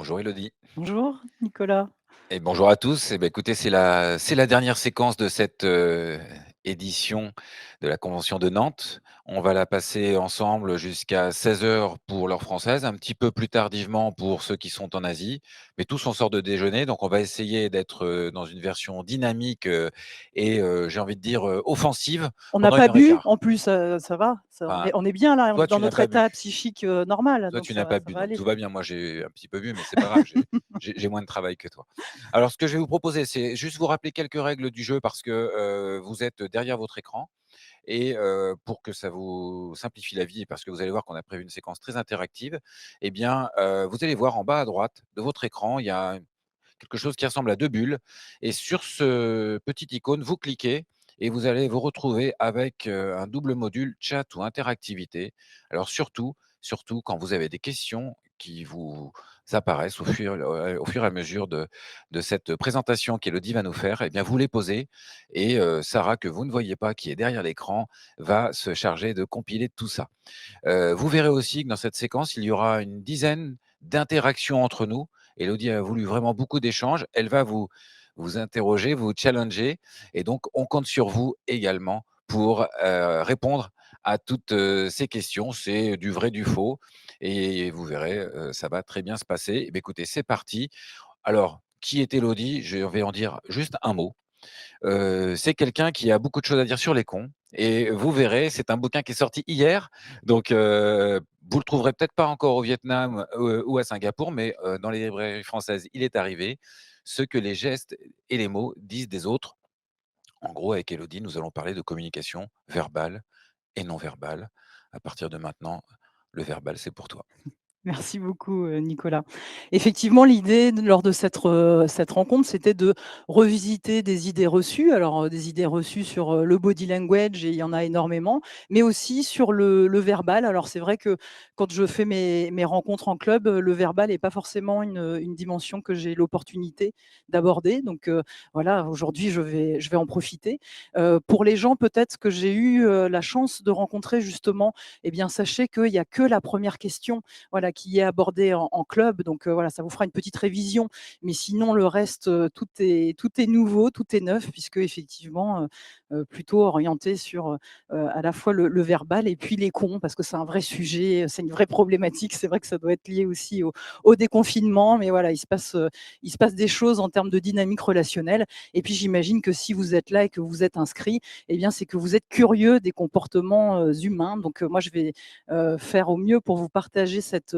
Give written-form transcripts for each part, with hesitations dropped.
Bonjour Elodie Bonjour Nicolas. et bonjour à tous. Écoutez, c'est la dernière séquence de cette, édition de la convention de Nantes. On va la passer ensemble jusqu'à 16 heures pour l'heure française, un petit peu plus tardivement pour ceux qui sont en Asie, mais tous on sort de déjeuner, donc on va essayer d'être, dans une version dynamique, j'ai envie de dire, offensive On n'a pendant pas une heure et bu quart. en plus, ça va? On Enfin, est bien là, on toi est dans tu n'as notre pas bu. état psychique, normal, Toi, donc tu n'as pas ça bu, va donc aller. tout va bien. Moi, j'ai un petit peu bu, mais c'est pas grave, j'ai moins de travail que toi. Alors, ce que je vais vous proposer, c'est juste vous rappeler quelques règles du jeu parce que, vous êtes derrière votre écran pour que ça vous simplifie la vie et parce que vous allez voir qu'on a prévu une séquence très interactive, vous allez voir en bas à droite de votre écran, il y a quelque chose qui ressemble à 2 bulles et sur ce petit icône, vous cliquez et vous allez vous retrouver avec, un double module chat ou interactivité. Alors surtout quand vous avez des questions qui vous apparaissent au fur et à mesure de cette présentation qu'Élodie va nous faire, eh bien vous les posez et Sarah, que vous ne voyez pas, qui est derrière l'écran, va se charger de compiler tout ça. Vous verrez aussi que dans cette séquence, il y aura une dizaine d'interactions entre nous. Élodie a voulu vraiment beaucoup d'échanges. Elle va vous interroger, vous challenger et donc on compte sur vous également pour, répondre à toutes, ces questions. C'est du vrai, du faux et vous verrez, ça va très bien se passer. Eh beh, écoutez, c'est parti. Alors, qui est Élodie? Je vais en dire juste un mot. C'est quelqu'un qui a beaucoup de choses à dire sur les cons et vous verrez, c'est un bouquin qui est sorti hier, donc vous le trouverez peut-être pas encore au Vietnam, ou à Singapour, mais dans les librairies françaises, il est arrivé. Ce que les gestes et les mots disent des autres. En gros, avec Élodie, nous allons parler de communication verbale et non verbale. À partir de maintenant, le verbal, c'est pour toi. Merci beaucoup, Nicolas. Effectivement, l'idée lors de cette rencontre, c'était de revisiter des idées reçues. Alors, des idées reçues sur, le body language et il y en a énormément, mais aussi sur le verbal. Alors c'est vrai que quand je fais mes rencontres en club, le verbal n'est pas forcément une dimension que j'ai l'opportunité d'aborder. Donc, voilà, aujourd'hui je vais en profiter. Pour les gens peut-être que j'ai eu, la chance de rencontrer justement, eh bien sachez qu'il y a que la première question, voilà, qui est abordé en club. Donc voilà, ça vous fera une petite révision. Mais sinon, le reste, tout est nouveau, tout est neuf, puisque effectivement, plutôt orienté sur à la fois le verbal et puis les cons, parce que c'est un vrai sujet, c'est une vraie problématique. C'est vrai que ça doit être lié aussi au déconfinement. Mais voilà, il se passe des choses en termes de dynamique relationnelle. Et puis j'imagine que si vous êtes là et que vous êtes inscrit, eh bien, c'est que vous êtes curieux des comportements humains. Donc moi, je vais faire au mieux pour vous partager cette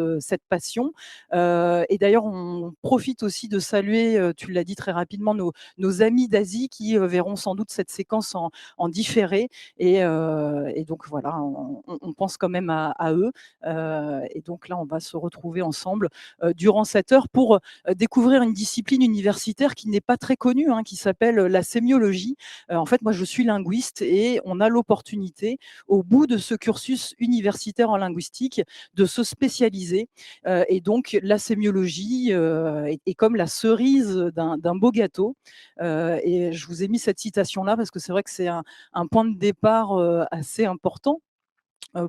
passion. Et d'ailleurs, on profite aussi de saluer, tu l'as dit très rapidement, nos amis d'Asie qui verront sans doute cette séquence en différé. Et donc voilà, on pense quand même à eux. Et donc là, on va se retrouver ensemble durant cette heure pour découvrir une discipline universitaire qui n'est pas très connue, hein, qui s'appelle la sémiologie. En fait, moi, je suis linguiste et on a l'opportunité, au bout de ce cursus universitaire en linguistique, de se spécialiser. Et donc, la sémiologie est comme la cerise d'un beau gâteau. Et je vous ai mis cette citation-là parce que c'est vrai que c'est un point de départ assez important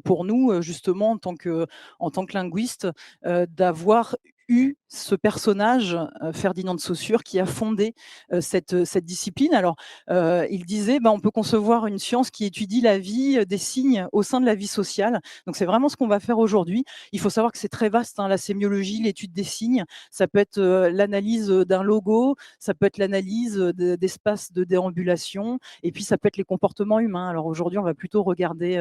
pour nous, justement, en tant que linguiste, d'avoir eu ce personnage, Ferdinand de Saussure, qui a fondé cette discipline. Alors, il disait, bah, on peut concevoir une science qui étudie la vie des signes au sein de la vie sociale. Donc, c'est vraiment ce qu'on va faire aujourd'hui. Il faut savoir que c'est très vaste, hein, la sémiologie, l'étude des signes. Ça peut être l'analyse d'un logo, ça peut être l'analyse d'espaces de déambulation, et puis ça peut être les comportements humains. Alors aujourd'hui, on va plutôt regarder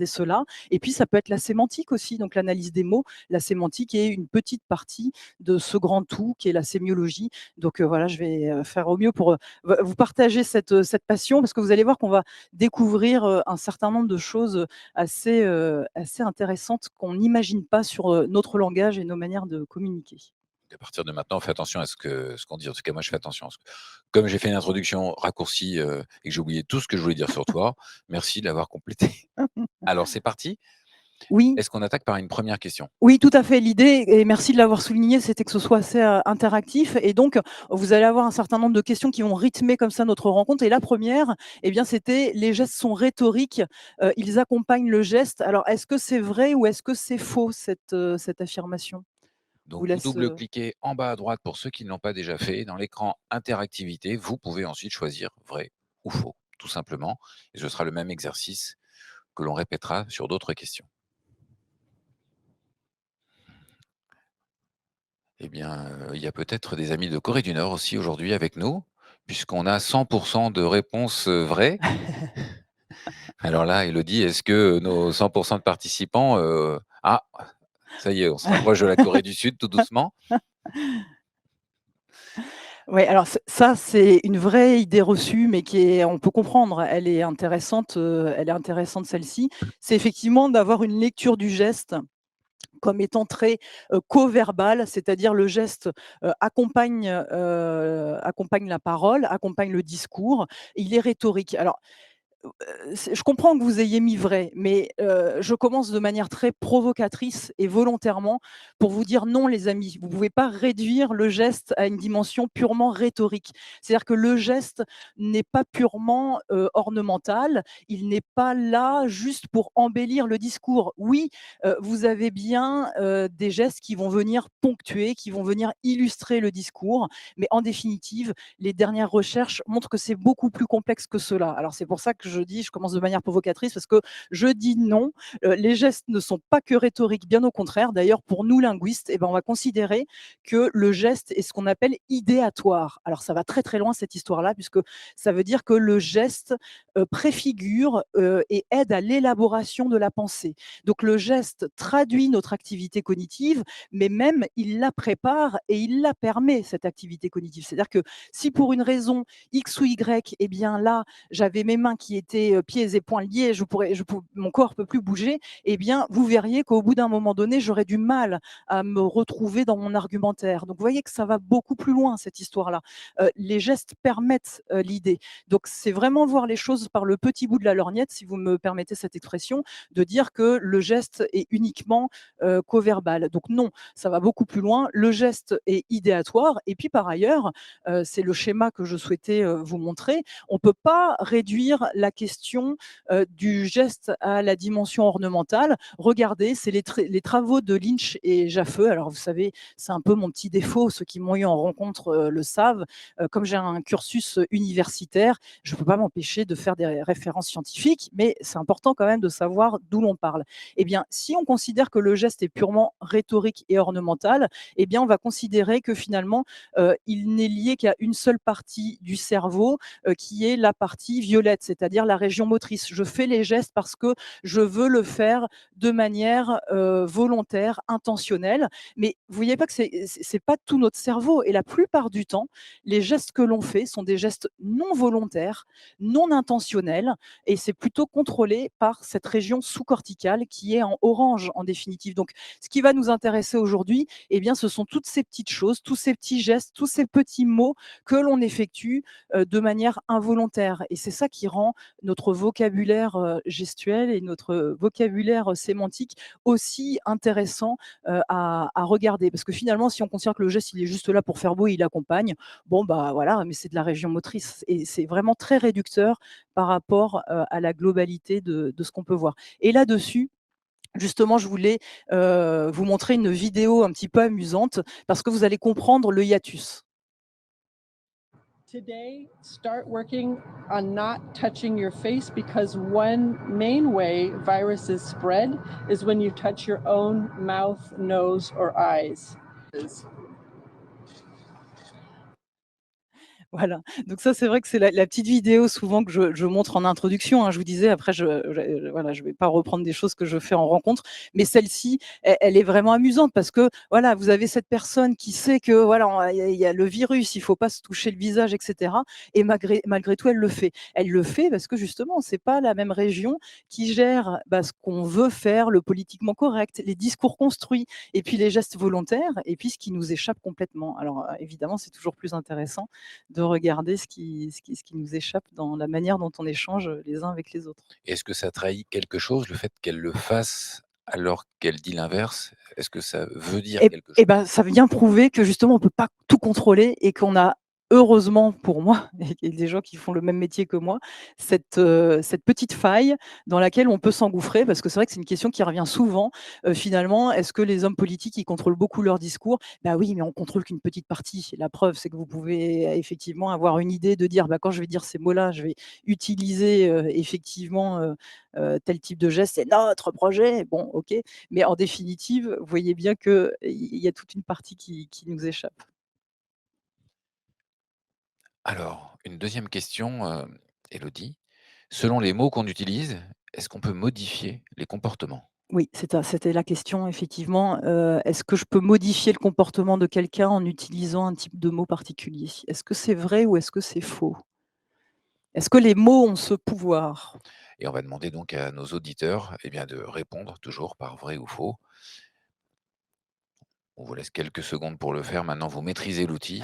cela. Et puis, ça peut être la sémantique aussi, donc l'analyse des mots. La sémantique est une petite partie de ce grand tout qui est la sémiologie. Donc voilà, je vais faire au mieux pour vous partager cette passion, parce que vous allez voir qu'on va découvrir un certain nombre de choses assez intéressantes qu'on n'imagine pas sur notre langage et nos manières de communiquer. À partir de maintenant, fais attention à ce qu'on dit. En tout cas, moi, je fais attention. Parce que comme j'ai fait une introduction raccourcie, et que j'ai oublié tout ce que je voulais dire sur toi, merci de l'avoir complété. Alors, c'est parti? Oui, Est-ce qu'on attaque par une première question? oui, tout à fait. L'idée, et merci de l'avoir souligné, c'était que ce soit assez interactif. Et donc, vous allez avoir un certain nombre de questions qui vont rythmer comme ça notre rencontre. Et la première, eh bien, c'était: les gestes sont rhétoriques, ils accompagnent le geste. Alors, est-ce que c'est vrai ou est-ce que c'est faux, cette affirmation? vous Donc vous laisse, double-cliquez en bas à droite pour ceux qui ne l'ont pas déjà fait. Dans l'écran interactivité, vous pouvez ensuite choisir vrai ou faux, tout simplement. Et ce sera le même exercice que l'on répétera sur d'autres questions. Eh bien, il y a peut-être des amis de Corée du Nord aussi aujourd'hui avec nous, puisqu'on a 100 de réponses, vraies. Alors là, Élodie, est-ce que nos 100 de participants, ça y est, on se rapproche de la Corée du Sud tout doucement. ouais, alors ça, c'est une vraie idée reçue, mais qui est on peut comprendre, elle est intéressante celle-ci. C'est effectivement d'avoir une lecture du geste comme étant très, co-verbal, c'est-à-dire le geste, accompagne la parole, accompagne le discours, il est rhétorique. Alors je comprends que vous ayez mis vrai, mais je commence de manière très provocatrice et volontairement pour vous dire: «Non les amis, vous ne pouvez pas réduire le geste à une dimension purement rhétorique». C'est-à-dire que le geste n'est pas purement, ornemental, il n'est pas là juste pour embellir le discours. Oui, vous avez bien, des gestes qui vont venir ponctuer, qui vont venir illustrer le discours, mais en définitive, les dernières recherches montrent que c'est beaucoup plus complexe que cela. Alors c'est pour ça que je commence de manière provocatrice parce que je dis non, les gestes ne sont pas que rhétoriques, bien au contraire. D'ailleurs, pour nous linguistes, eh ben, on va considérer que le geste est ce qu'on appelle idéatoire. Alors ça va très très loin cette histoire-là, puisque ça veut dire que le geste préfigure et aide à l'élaboration de la pensée. Donc le geste traduit notre activité cognitive, mais même il la prépare et il la permet, cette activité cognitive. C'est-à-dire que si pour une raison X ou Y, eh bien là, j'avais mes mains qui étaient pieds et poings liés, mon corps ne peut plus bouger, eh bien vous verriez qu'au bout d'un moment donné, j'aurais du mal à me retrouver dans mon argumentaire. Donc vous voyez que ça va beaucoup plus loin, cette histoire-là. Les gestes permettent l'idée. Donc c'est vraiment voir les choses par le petit bout de la lorgnette, si vous me permettez cette expression, de dire que le geste est uniquement co-verbal. Donc non, ça va beaucoup plus loin. Le geste est idéatoire. Et puis par ailleurs, c'est le schéma que je souhaitais vous montrer, on ne peut pas réduire la question du geste à la dimension ornementale. Regardez, c'est les travaux de Lynch et Jaffeux. Alors vous savez, c'est un peu mon petit défaut, ceux qui m'ont eu en rencontre le savent. Comme j'ai un cursus universitaire, je ne peux pas m'empêcher de faire des références scientifiques, mais c'est important quand même de savoir d'où l'on parle. Eh bien, si on considère que le geste est purement rhétorique et ornemental, eh bien, on va considérer que finalement, il n'est lié qu'à une seule partie du cerveau, qui est la partie violette, c'est-à-dire la région motrice. Je fais les gestes parce que je veux le faire de manière volontaire, intentionnelle. Mais vous voyez pas que c'est pas tout notre cerveau. Et la plupart du temps, les gestes que l'on fait sont des gestes non volontaires, non intentionnels, et c'est plutôt contrôlé par cette région sous-corticale qui est en orange en définitive. Donc, ce qui va nous intéresser aujourd'hui, eh bien, ce sont toutes ces petites choses, tous ces petits gestes, tous ces petits mots que l'on effectue de manière involontaire. Et c'est ça qui rend notre vocabulaire gestuel et notre vocabulaire sémantique aussi intéressant à regarder. Parce que finalement, si on considère que le geste, il est juste là pour faire beau, il accompagne, bon, bah voilà, mais c'est de la région motrice. Et c'est vraiment très réducteur par rapport à la globalité de ce qu'on peut voir. Et là-dessus, justement, je voulais vous montrer une vidéo un petit peu amusante parce que vous allez comprendre le hiatus. Today, start working on not touching your face because one main way viruses spread is when you touch your own mouth, nose, or eyes. Voilà, donc ça, c'est vrai que c'est la petite vidéo souvent que je montre en introduction, hein. Je vous disais après voilà, je vais pas reprendre des choses que je fais en rencontre, mais celle-ci, elle est vraiment amusante parce que, voilà, vous avez cette personne qui sait que, voilà, il y a le virus, il faut pas se toucher le visage et cetera, et malgré tout, elle le fait. Elle le fait parce que justement, c'est pas la même région qui gère, bah, ce qu'on veut faire, le politiquement correct, les discours construits et puis les gestes volontaires et puis ce qui nous échappe complètement. Alors, évidemment, c'est toujours plus intéressant de regarder ce qui nous échappe dans la manière dont on échange les uns avec les autres. Est-ce que ça trahit quelque chose, le fait qu'elle le fasse alors qu'elle dit l'inverse? Est-ce que ça veut dire Et quelque et chose? ben, ça vient prouver que justement on peut pas tout contrôler et qu'on a heureusement pour moi et des gens qui font le même métier que moi, cette petite faille dans laquelle on peut s'engouffrer parce que c'est vrai que c'est une question qui revient souvent. Finalement, est-ce que les hommes politiques, ils contrôlent beaucoup leur discours? Bah oui, mais on contrôle qu'une petite partie. La preuve, c'est que vous pouvez effectivement avoir une idée de dire: «Bah, quand je vais dire ces mots-là, je vais utiliser, effectivement, tel type de geste, c'est notre projet». Bon, OK, mais en définitive, vous voyez bien qu'il y a toute une partie qui nous échappe. Alors, une deuxième question, Élodie. Selon les mots qu'on utilise, est-ce qu'on peut modifier les comportements? Oui, c'était la question effectivement, est-ce que je peux modifier le comportement de quelqu'un en utilisant un type de mot particulier? Est-ce que c'est vrai ou est-ce que c'est faux? Est-ce que les mots ont ce pouvoir? Et on va demander donc à nos auditeurs, eh bien, de répondre toujours par vrai ou faux. On vous laisse quelques secondes pour le faire. Maintenant, vous maîtrisez l'outil.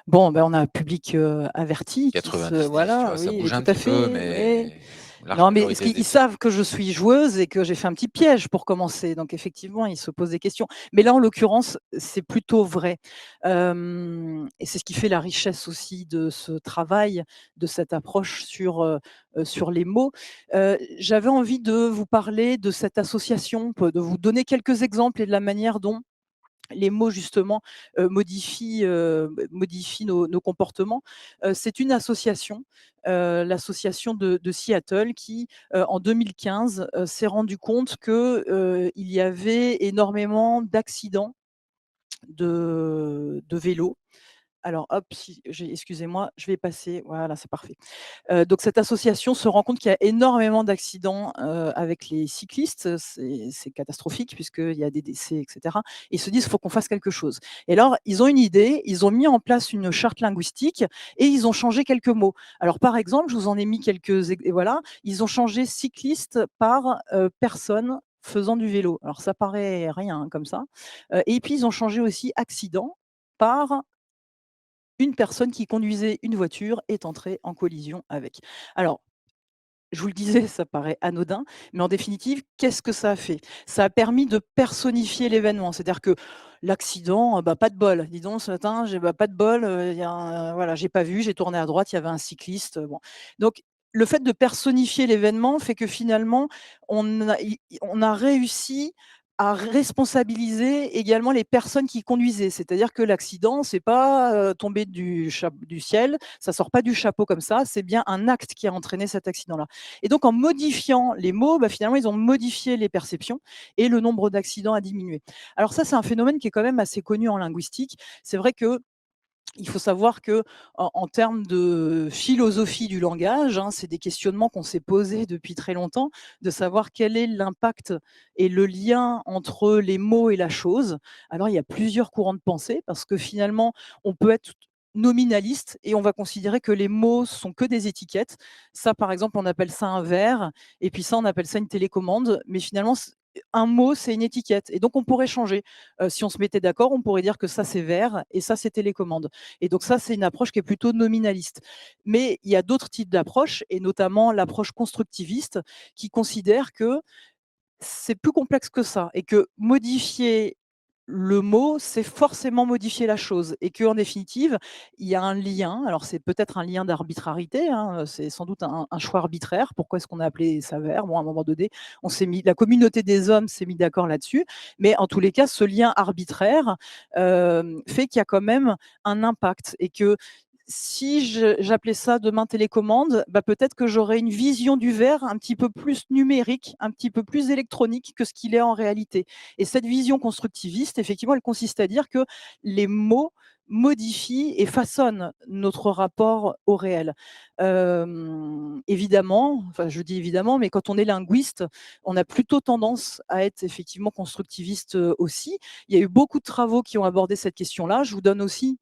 Bon, ben, on a un public, averti qui se 90-10, tu voilà, vois? Ça oui, bouge tout un à petit peu, fait, oui. mais large Non, mais parce majorité qu'ils décide. savent que je suis joueuse et que j'ai fait un petit piège pour commencer, donc effectivement, ils se posent des questions. Mais là, en l'occurrence, c'est plutôt vrai. Et c'est ce qui fait la richesse aussi de ce travail, de cette approche sur les mots. J'avais envie de vous parler de cette association, de vous donner quelques exemples et de la manière dont les mots justement, modifient nos comportements. C'est une association, l'association de Seattle qui, en 2015, s'est rendu compte que, il y avait énormément d'accidents de vélo. Alors hop, si j'ai excusez-moi, je vais passer, voilà, c'est parfait. Donc cette association se rend compte qu'il y a énormément d'accidents, avec les cyclistes. C'est catastrophique puisqu'il y a des décès et cetera. Ils se disent: «Il faut qu'on fasse quelque chose» et alors ils ont une idée, ils ont mis en place une charte linguistique et ils ont changé quelques mots. Alors par exemple, je vous en ai mis quelques ex et voilà, ils ont changé cycliste par, personne faisant du vélo. Alors ça paraît rien, hein, comme ça, et puis ils ont changé aussi accident par une personne qui conduisait une voiture est entrée en collision avec. Alors, je vous le disais, ça paraît anodin, mais en définitive, qu'est-ce que ça a fait? Ça a permis de personnifier l'événement. C'est-à-dire que l'accident, bah, pas de bol. Dis donc ce matin, j'ai bah, pas de bol, il y a voilà, j'ai pas vu, j'ai tourné à droite, il y avait un cycliste, bon. Donc le fait de personnifier l'événement fait que finalement, on a réussi à responsabiliser également les personnes qui conduisaient. C'est-à-dire que l'accident, c'est pas, tombé du ciel, ça sort pas du chapeau comme ça, c'est bien un acte qui a entraîné cet accident-là. Et donc en modifiant les mots, bah, finalement, ils ont modifié les perceptions et le nombre d'accidents a diminué. Alors ça, c'est un phénomène qui est quand même assez connu en linguistique. C'est vrai que il faut savoir que en termes de philosophie du langage, hein, c'est des questionnements qu'on s'est posés depuis très longtemps, de savoir quel est l'impact et le lien entre les mots et la chose. Alors il y a plusieurs courants de pensée parce que finalement, on peut être nominaliste et on va considérer que les mots sont que des étiquettes. Ça, par exemple, on appelle ça un verbe et puis ça, on appelle ça une télécommande. Mais finalement, un mot, c'est une étiquette. Et donc, on pourrait changer. Si on se mettait d'accord, on pourrait dire que ça, c'est vert et ça, c'est télécommande. Et donc ça, c'est une approche qui est plutôt nominaliste. Mais il y a d'autres types d'approches, et notamment l'approche constructiviste, qui considère que c'est plus complexe que ça et que modifier le mot, c'est forcément modifier la chose et qu'en définitive, il y a un lien. Alors c'est peut-être un lien d'arbitrarité, hein, c'est sans doute un choix arbitraire. Pourquoi est-ce qu'on a appelé ça vert? Bon, à un moment donné, on s'est mis la communauté des hommes s'est mis d'accord là-dessus, mais en tous les cas, ce lien arbitraire, fait qu'il y a quand même un impact et que si j'appelais ça demain télécommande, bah, peut-être que j'aurais une vision du verre un petit peu plus numérique, un petit peu plus électronique que ce qu'il est en réalité. Et cette vision constructiviste, effectivement, elle consiste à dire que les mots modifient et façonnent notre rapport au réel. Évidemment, enfin je dis évidemment, mais quand on est linguiste, on a plutôt tendance à être effectivement constructiviste, aussi. Il y a eu beaucoup de travaux qui ont abordé cette question-là. Je vous donne aussi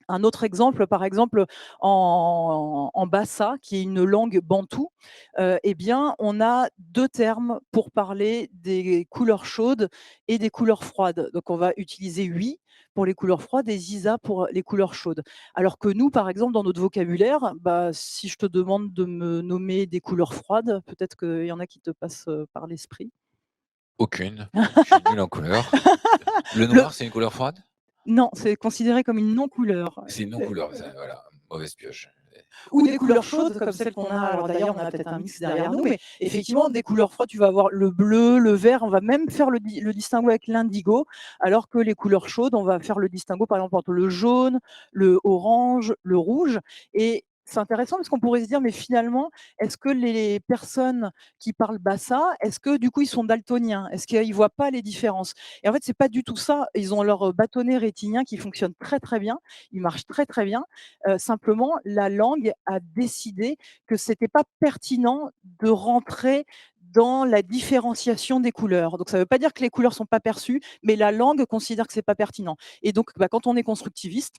un autre exemple, par exemple, en bassa, qui est une langue bantoue, eh bien, on a 2 termes pour parler des couleurs chaudes et des couleurs froides. Donc on va utiliser «oui» pour les couleurs froides et «ziza» pour les couleurs chaudes. Alors que nous, par exemple, dans notre vocabulaire, bah, si je te demande de me nommer des couleurs froides, peut-être qu'il y en a qui te passent, par l'esprit? Aucune. Je suis nul en couleur. Le Le noir, c'est une couleur froide? Non, c'est considéré comme une non-couleur. C'est une non-couleur, ça, voilà, mauvaise pioche. Ou des couleurs chaudes comme celles qu'on a. Alors d'ailleurs, on a peut-être un mix derrière nous, mais effectivement, des couleurs froides, tu vas avoir le bleu, le vert, on va même faire le distinguo avec l'indigo, alors que les couleurs chaudes, on va faire le distinguo par exemple entre le jaune, le orange, le rouge. Et c'est intéressant parce qu'on pourrait se dire, mais finalement, est-ce que les personnes qui parlent bassa, est-ce que du coup ils sont daltoniens? Est-ce qu'ils ne voient pas les différences? Et en fait, c'est pas du tout ça. Ils ont leur bâtonnet rétinien qui fonctionne très très bien, il marche très très bien. Simplement, la langue a décidé que c'était pas pertinent de rentrer dans la différenciation des couleurs. Donc ça ne veut pas dire que les couleurs sont pas perçues, mais la langue considère que c'est pas pertinent. Et donc, quand on est constructiviste,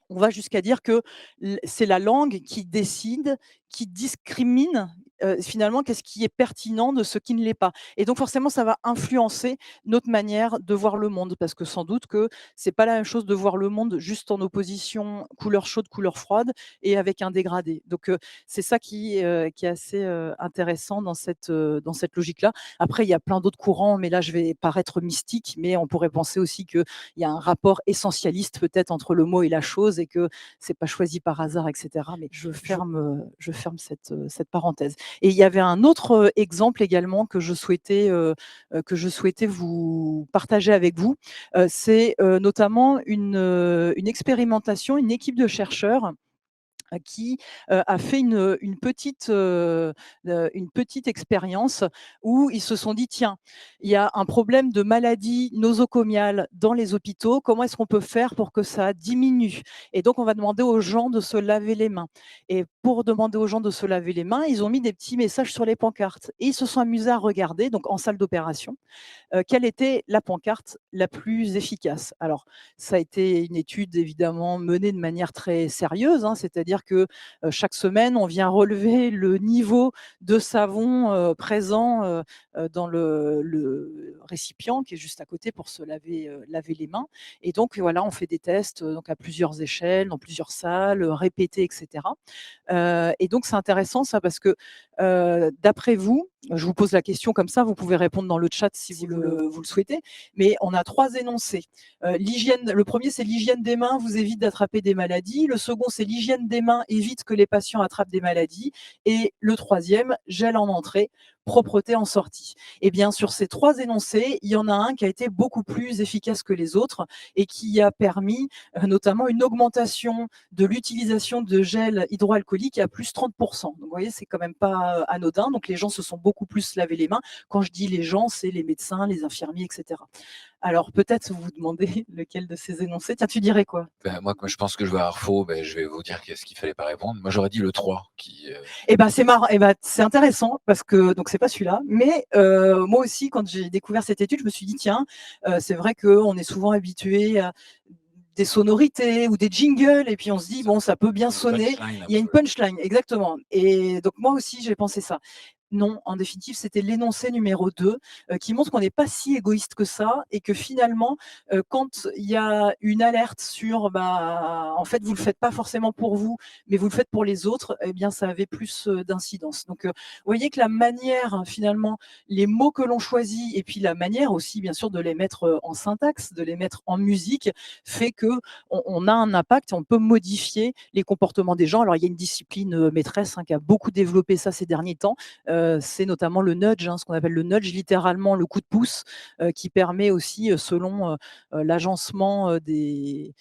on va jusqu'à dire que c'est la langue qui décide, qui discrimine finalement qu'est-ce qui est pertinent de ce qui ne l'est pas. Et donc forcément, ça va influencer notre manière de voir le monde, parce que sans doute que c'est pas la même chose de voir le monde juste en opposition couleur chaude, couleur froide et avec un dégradé. Donc c'est ça qui est assez intéressant dans cette logique-là. Après, il y a plein d'autres courants, mais là, je vais paraître mystique, mais on pourrait penser aussi qu'il y a un rapport essentialiste peut-être entre le mot et la chose et que c'est pas choisi par hasard, etc. Mais je ferme cette parenthèse. Et il y avait un autre exemple également que je souhaitais vous partager avec vous. C'est notamment une expérimentation, une équipe de chercheurs qui a fait une petite expérience où ils se sont dit: «Tiens, il y a un problème de maladie nosocomiale dans les hôpitaux, comment est-ce qu'on peut faire pour que ça diminue?» Et donc on va demander aux gens de se laver les mains. Et pour demander aux gens de se laver les mains, ils ont mis des petits messages sur les pancartes et ils se sont amusés à regarder, donc en salle d'opération, quelle était la pancarte la plus efficace. Alors, ça a été une étude évidemment menée de manière très sérieuse, hein, c'est-à-dire que chaque semaine, on vient relever le niveau de savon présent dans le récipient qui est juste à côté pour se laver les mains. Et donc, voilà, on fait des tests donc à plusieurs échelles, dans plusieurs salles, répétés, etc. Et donc, c'est intéressant ça parce que d'après vous, je vous pose la question comme ça, vous pouvez répondre dans le chat si vous le souhaitez, mais on a 3 énoncés. Le premier, c'est l'hygiène des mains vous évite d'attraper des maladies. Le second, c'est l'hygiène des mains évite que les patients attrapent des maladies. Et le troisième, gel en entrée, propreté en sortie. Et bien, sur ces 3 énoncés, il y en a un qui a été beaucoup plus efficace que les autres et qui a permis notamment une augmentation de l'utilisation de gel hydroalcoolique à plus 30%. Donc, vous voyez, c'est quand même pas anodin. Donc, les gens se sont beaucoup plus lavé les mains. Quand je dis les gens, c'est les médecins, les infirmiers, etc. Alors, peut-être vous vous demandez lequel de ces énoncés. Tiens, tu dirais quoi? Moi, quand je pense que je vais avoir faux, je vais vous dire qu'est-ce qu'il fallait pas répondre. Moi, j'aurais dit le 3 qui, Eh ben, c'est marrant. Eh ben, c'est intéressant parce que donc c'est pas celui-là, mais moi aussi, quand j'ai découvert cette étude, je me suis dit tiens, c'est vrai qu'on est souvent habitué à des sonorités ou des jingles et puis on se dit bon, ça peut bien sonner. punchline un Il y a une peu. punchline, exactement. Et donc moi aussi, j'ai pensé ça. Non, en définitive, c'était l'énoncé numéro 2 qui montre qu'on n'est pas si égoïste que ça et que finalement, quand il y a une alerte sur, en fait, vous le faites pas forcément pour vous, mais vous le faites pour les autres, eh bien, ça avait plus d'incidence. Donc, vous voyez que la manière, finalement, les mots que l'on choisit et puis la manière aussi, bien sûr, de les mettre en syntaxe, de les mettre en musique, fait que on a un impact et on peut modifier les comportements des gens. Alors, il y a une discipline maîtresse qui a beaucoup développé ça ces derniers temps. C'est notamment le nudge, hein, ce qu'on appelle le nudge, littéralement le coup de pouce, qui permet aussi, selon l'agencement des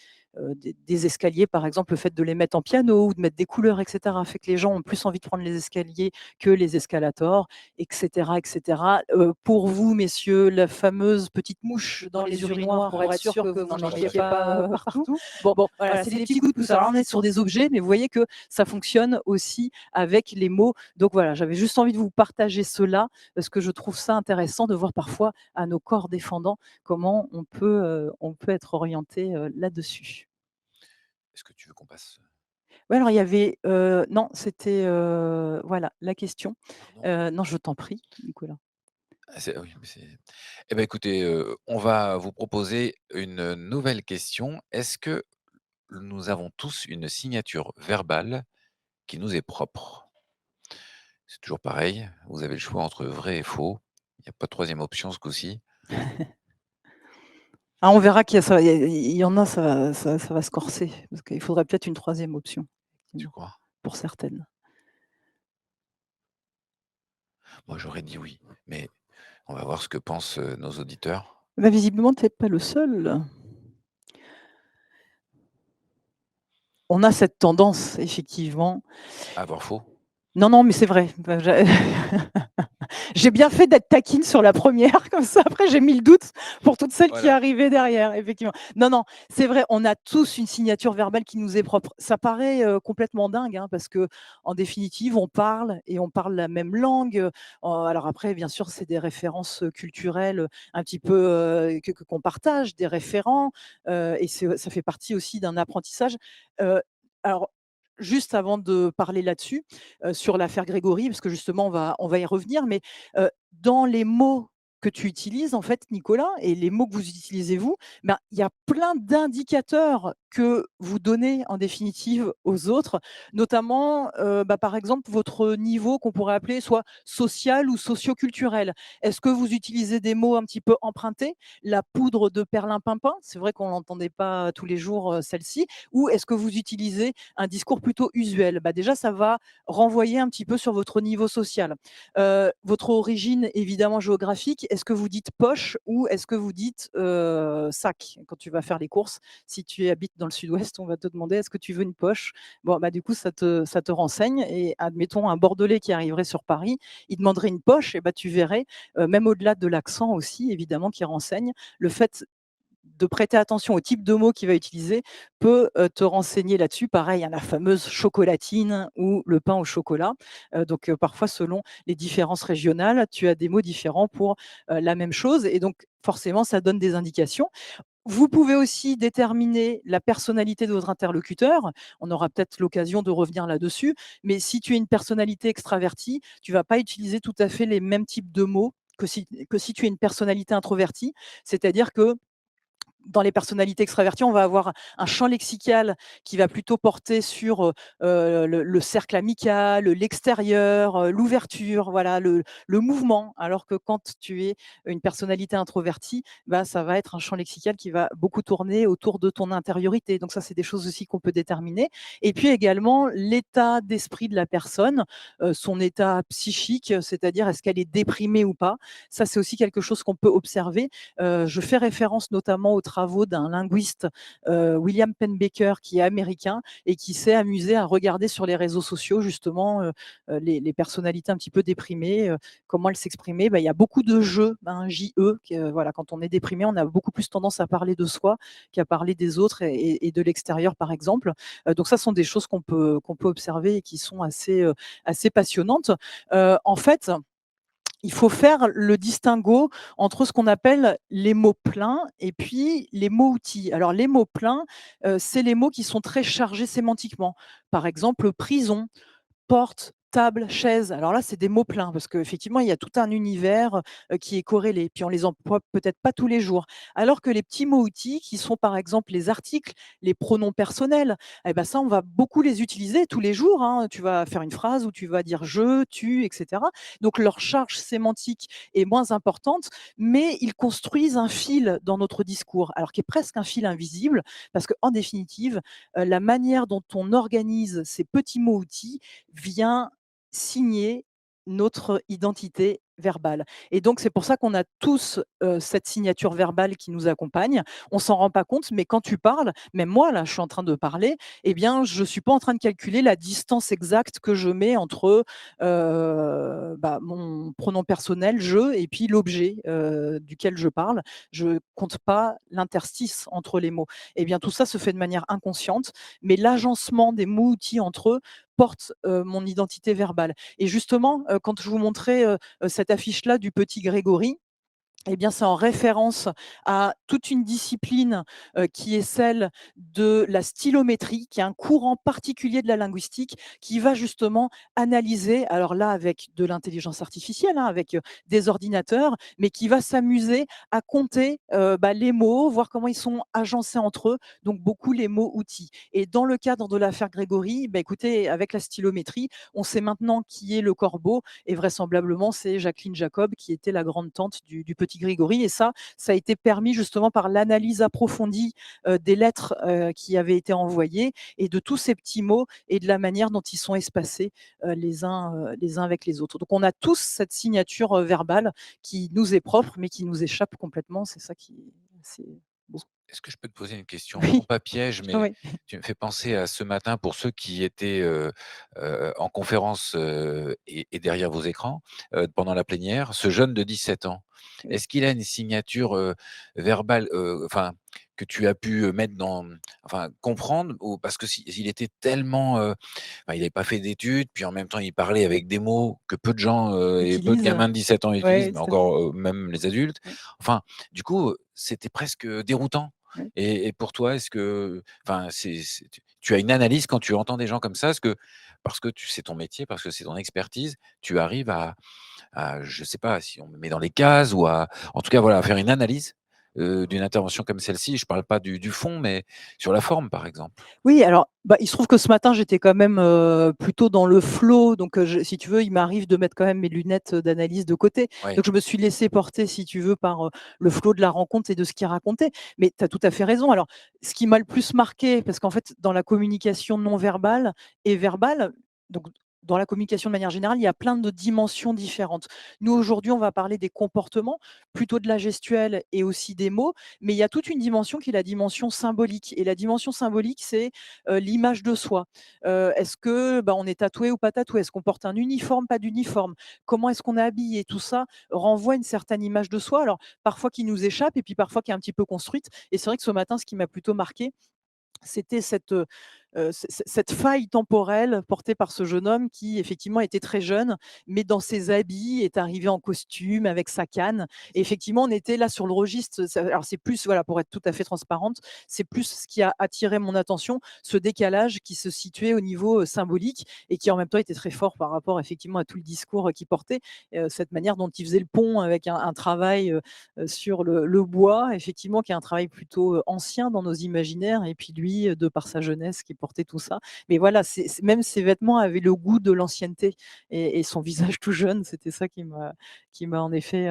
escaliers, par exemple, le fait de les mettre en piano ou de mettre des couleurs, etc., fait que les gens ont plus envie de prendre les escaliers que les escalators, etc., etc. Pour vous, messieurs, la fameuse petite mouche dans les urinoirs pour être sûr que vous n'en mettiez pas partout. Bon, voilà, c'est des petits coups de pouce. Alors, on est sur des objets, mais vous voyez que ça fonctionne aussi avec les mots. Donc voilà, j'avais juste envie de vous partager cela parce que je trouve ça intéressant de voir parfois à nos corps défendants comment on peut être orienté là-dessus. Est-ce que tu veux qu'on passe? Ouais, alors il y avait, non, c'était, voilà la question. Pardon? Non, je t'en prie, Nicolas. Oui, mais c'est eh ben, écoutez, on va vous proposer une nouvelle question. Est-ce que nous avons tous une signature verbale qui nous est propre? C'est toujours pareil, vous avez le choix entre vrai et faux. Il n'y a pas de troisième option ce coup-ci. Ah, on verra qu'il y a ça, il y en a, ça va se corser, parce qu'il faudrait peut-être une troisième option, Tu effectivement, crois? pour certaines. Moi, j'aurais dit oui, mais on va voir ce que pensent, nos auditeurs. Bah, visiblement, tu es pas le seul. On a cette tendance, effectivement. À avoir faux? Non, non, mais c'est vrai. Bah, j'ai bien fait d'être taquine sur la première, comme ça après j'ai mis le doute pour toutes celles qui Voilà. arrivaient derrière, effectivement. Non, non, c'est vrai, on a tous une signature verbale qui nous est propre. Ça paraît, complètement dingue, hein, parce qu'en définitive, on parle et on parle la même langue, alors après, bien sûr, c'est des références, culturelles, un petit peu, que qu'on partage, des référents, et ça fait partie aussi d'un apprentissage. Heu, alors, juste avant de parler là-dessus, sur l'affaire Grégory, parce que justement on va y revenir, mais dans les mots que tu utilises en fait, Nicolas, et les mots que vous utilisez vous, ben, il y a plein d'indicateurs que vous donnez en définitive aux autres, notamment, bah, par exemple votre niveau qu'on pourrait appeler soit social ou socio-culturel. Est-ce que vous utilisez des mots un petit peu empruntés? La poudre de perlimpinpin, c'est vrai qu'on l'entendait pas tous les jours, celle-ci, ou est-ce que vous utilisez un discours plutôt usuel? Bah, déjà ça va renvoyer un petit peu sur votre niveau social. Votre origine évidemment géographique, est-ce que vous dites poche ou est-ce que vous dites, sac? Quand tu vas faire les courses, si tu habites dans le sud-ouest, on va te demander: «Est-ce que tu veux une poche?» Bon, bah, du coup ça te renseigne, et admettons un bordelais qui arriverait sur Paris, il demanderait une poche, et bah, tu verrais, même au-delà de l'accent aussi évidemment qui renseigne, le fait de prêter attention au type de mots qu'il va utiliser peut, te renseigner là-dessus. Pareil, hein, la fameuse chocolatine ou le pain au chocolat. Donc, parfois selon les différences régionales, tu as des mots différents pour, la même chose, et donc forcément ça donne des indications. Vous pouvez aussi déterminer la personnalité de votre interlocuteur. On aura peut-être l'occasion de revenir là-dessus, mais si tu es une personnalité extravertie, tu vas pas utiliser tout à fait les mêmes types de mots que si tu es une personnalité introvertie. C'est-à-dire que dans les personnalités extraverties, on va avoir un champ lexical qui va plutôt porter sur, le cercle amical, l'extérieur, l'ouverture, voilà, le mouvement. Alors que quand tu es une personnalité introvertie, bah, ça va être un champ lexical qui va beaucoup tourner autour de ton intériorité. Donc ça, c'est des choses aussi qu'on peut déterminer. Et puis également l'état d'esprit de la personne, son état psychique, c'est-à-dire est-ce qu'elle est déprimée ou pas. Ça, c'est aussi quelque chose qu'on peut observer. Je fais référence notamment aux travaux d'un linguiste, William Pennebaker, qui est américain et qui s'est amusé à regarder sur les réseaux sociaux justement, les personnalités un petit peu déprimées, comment elles s'exprimaient. Bah, il y a beaucoup de jeux, hein, JE, voilà, quand on est déprimé, on a beaucoup plus tendance à parler de soi qu'à parler des autres et de l'extérieur, par exemple. Donc ça sont des choses qu'on peut observer et qui sont assez passionnantes. En fait, il faut faire le distinguo entre ce qu'on appelle les mots pleins et puis les mots outils. Alors les mots pleins, c'est les mots qui sont très chargés sémantiquement. Par exemple, prison, porte, table, chaise. Alors là, c'est des mots pleins parce qu'effectivement, il y a tout un univers, qui est corrélé. Puis on les emploie peut-être pas tous les jours. Alors que les petits mots-outils qui sont, par exemple, les articles, les pronoms personnels, eh ben ça, on va beaucoup les utiliser tous les jours, hein. Tu vas faire une phrase où tu vas dire «je», «tu», et cetera. Donc leur charge sémantique est moins importante, mais ils construisent un fil dans notre discours, alors qui est presque un fil invisible parce qu'en définitive, la manière dont on organise ces petits mots-outils vient signer notre identité verbale, et donc c'est pour ça qu'on a tous, cette signature verbale qui nous accompagne. On s'en rend pas compte, mais quand tu parles, même moi là, je suis en train de parler, eh bien, je suis pas en train de calculer la distance exacte que je mets entre, bah, mon pronom personnel «je» et puis l'objet, duquel je parle. Je compte pas l'interstice entre les mots. Eh bien, tout ça se fait de manière inconsciente, mais l'agencement des mots-outils entre eux porte, mon identité verbale, et justement, quand je vous montrais, cette affiche-là du petit Grégory, eh bien, c'est en référence à toute une discipline, qui est celle de la stylométrie, qui est un courant particulier de la linguistique, qui va justement analyser, alors là avec de l'intelligence artificielle, hein, avec, des ordinateurs, mais qui va s'amuser à compter, bah, les mots, voir comment ils sont agencés entre eux, donc beaucoup les mots outils. Et dans le cadre de l'affaire Grégory, bah, écoutez, avec la stylométrie, on sait maintenant qui est le corbeau, et vraisemblablement c'est Jacqueline Jacob qui était la grande tante du petit petit Grégory. Et ça a été permis justement par l'analyse approfondie des lettres qui avaient été envoyées et de tous ces petits mots et de la manière dont ils sont espacés les uns avec les autres. Donc on a tous cette signature verbale qui nous est propre, mais qui nous échappe complètement. C'est ça qui c'est beau. Est-ce que je peux te poser une question? Non Oui, pas piège, mais oui. tu me fais penser à ce matin pour ceux qui étaient, en conférence, et derrière vos écrans, pendant la plénière, ce jeune de 17 ans. Oui. Est-ce qu'il a une signature, verbale, enfin, que tu as pu, mettre dans enfin, comprendre ou parce que s'il était tellement, enfin, il n'avait pas fait d'études, puis en même temps, il parlait avec des mots que peu de gens, et peu de Utilise, gamins de 17 ans utilisent, ouais, mais tout à fait. encore, même les adultes. Ouais, Enfin, du coup, c'était presque, déroutant. ouais. Et pour toi, est-ce que enfin, tu as une analyse quand tu entends des gens comme ça? Est-ce que parce que c'est ton métier, parce que c'est ton expertise, tu arrives à je sais pas si on me met dans les cases ou à en tout cas, voilà, à faire une analyse, d'une intervention comme celle-ci? Je parle pas du fond, mais sur la forme, par exemple. Oui, alors, bah, il se trouve que ce matin, j'étais quand même, plutôt dans le flow, donc je si tu veux, il m'arrive de mettre quand même mes lunettes, d'analyse de côté. Oui, Donc je me suis laissée porter, si tu veux, par, le flow de la rencontre et de ce qu'il racontait. Mais tu as tout à fait raison. Alors, ce qui m'a le plus marqué, parce qu'en fait, dans la communication non verbale et verbale, donc dans la communication de manière générale, il y a plein de dimensions différentes. Nous, aujourd'hui, on va parler des comportements, plutôt de la gestuelle et aussi des mots, mais il y a toute une dimension qui est la dimension symbolique et la dimension symbolique, c'est l'image de soi. Est-ce que, bah, on est tatoué ou pas tatoué? Est-ce qu'on porte un uniforme, pas d'uniforme? Comment est-ce qu'on est habillé? Tout ça renvoie une certaine image de soi, alors parfois qui nous échappe et puis parfois qui est un petit peu construite. Et c'est vrai que ce matin, ce qui m'a plutôt marqué, c'était cette faille temporelle portée par ce jeune homme qui effectivement était très jeune, mais dans ses habits est arrivé en costume avec sa canne. Et effectivement, on était là sur le registre, alors c'est plus, voilà, pour être tout à fait transparente, c'est plus ce qui a attiré mon attention, ce décalage qui se situait au niveau symbolique et qui en même temps était très fort par rapport effectivement à tout le discours qu'il portait, cette manière dont il faisait le pont avec un travail sur le bois, effectivement, qui est un travail plutôt ancien dans nos imaginaires, et puis lui, de par sa jeunesse, qui portait tout ça. Mais voilà, même ses vêtements avaient le goût de l'ancienneté et son visage tout jeune, c'était ça qui m'a en effet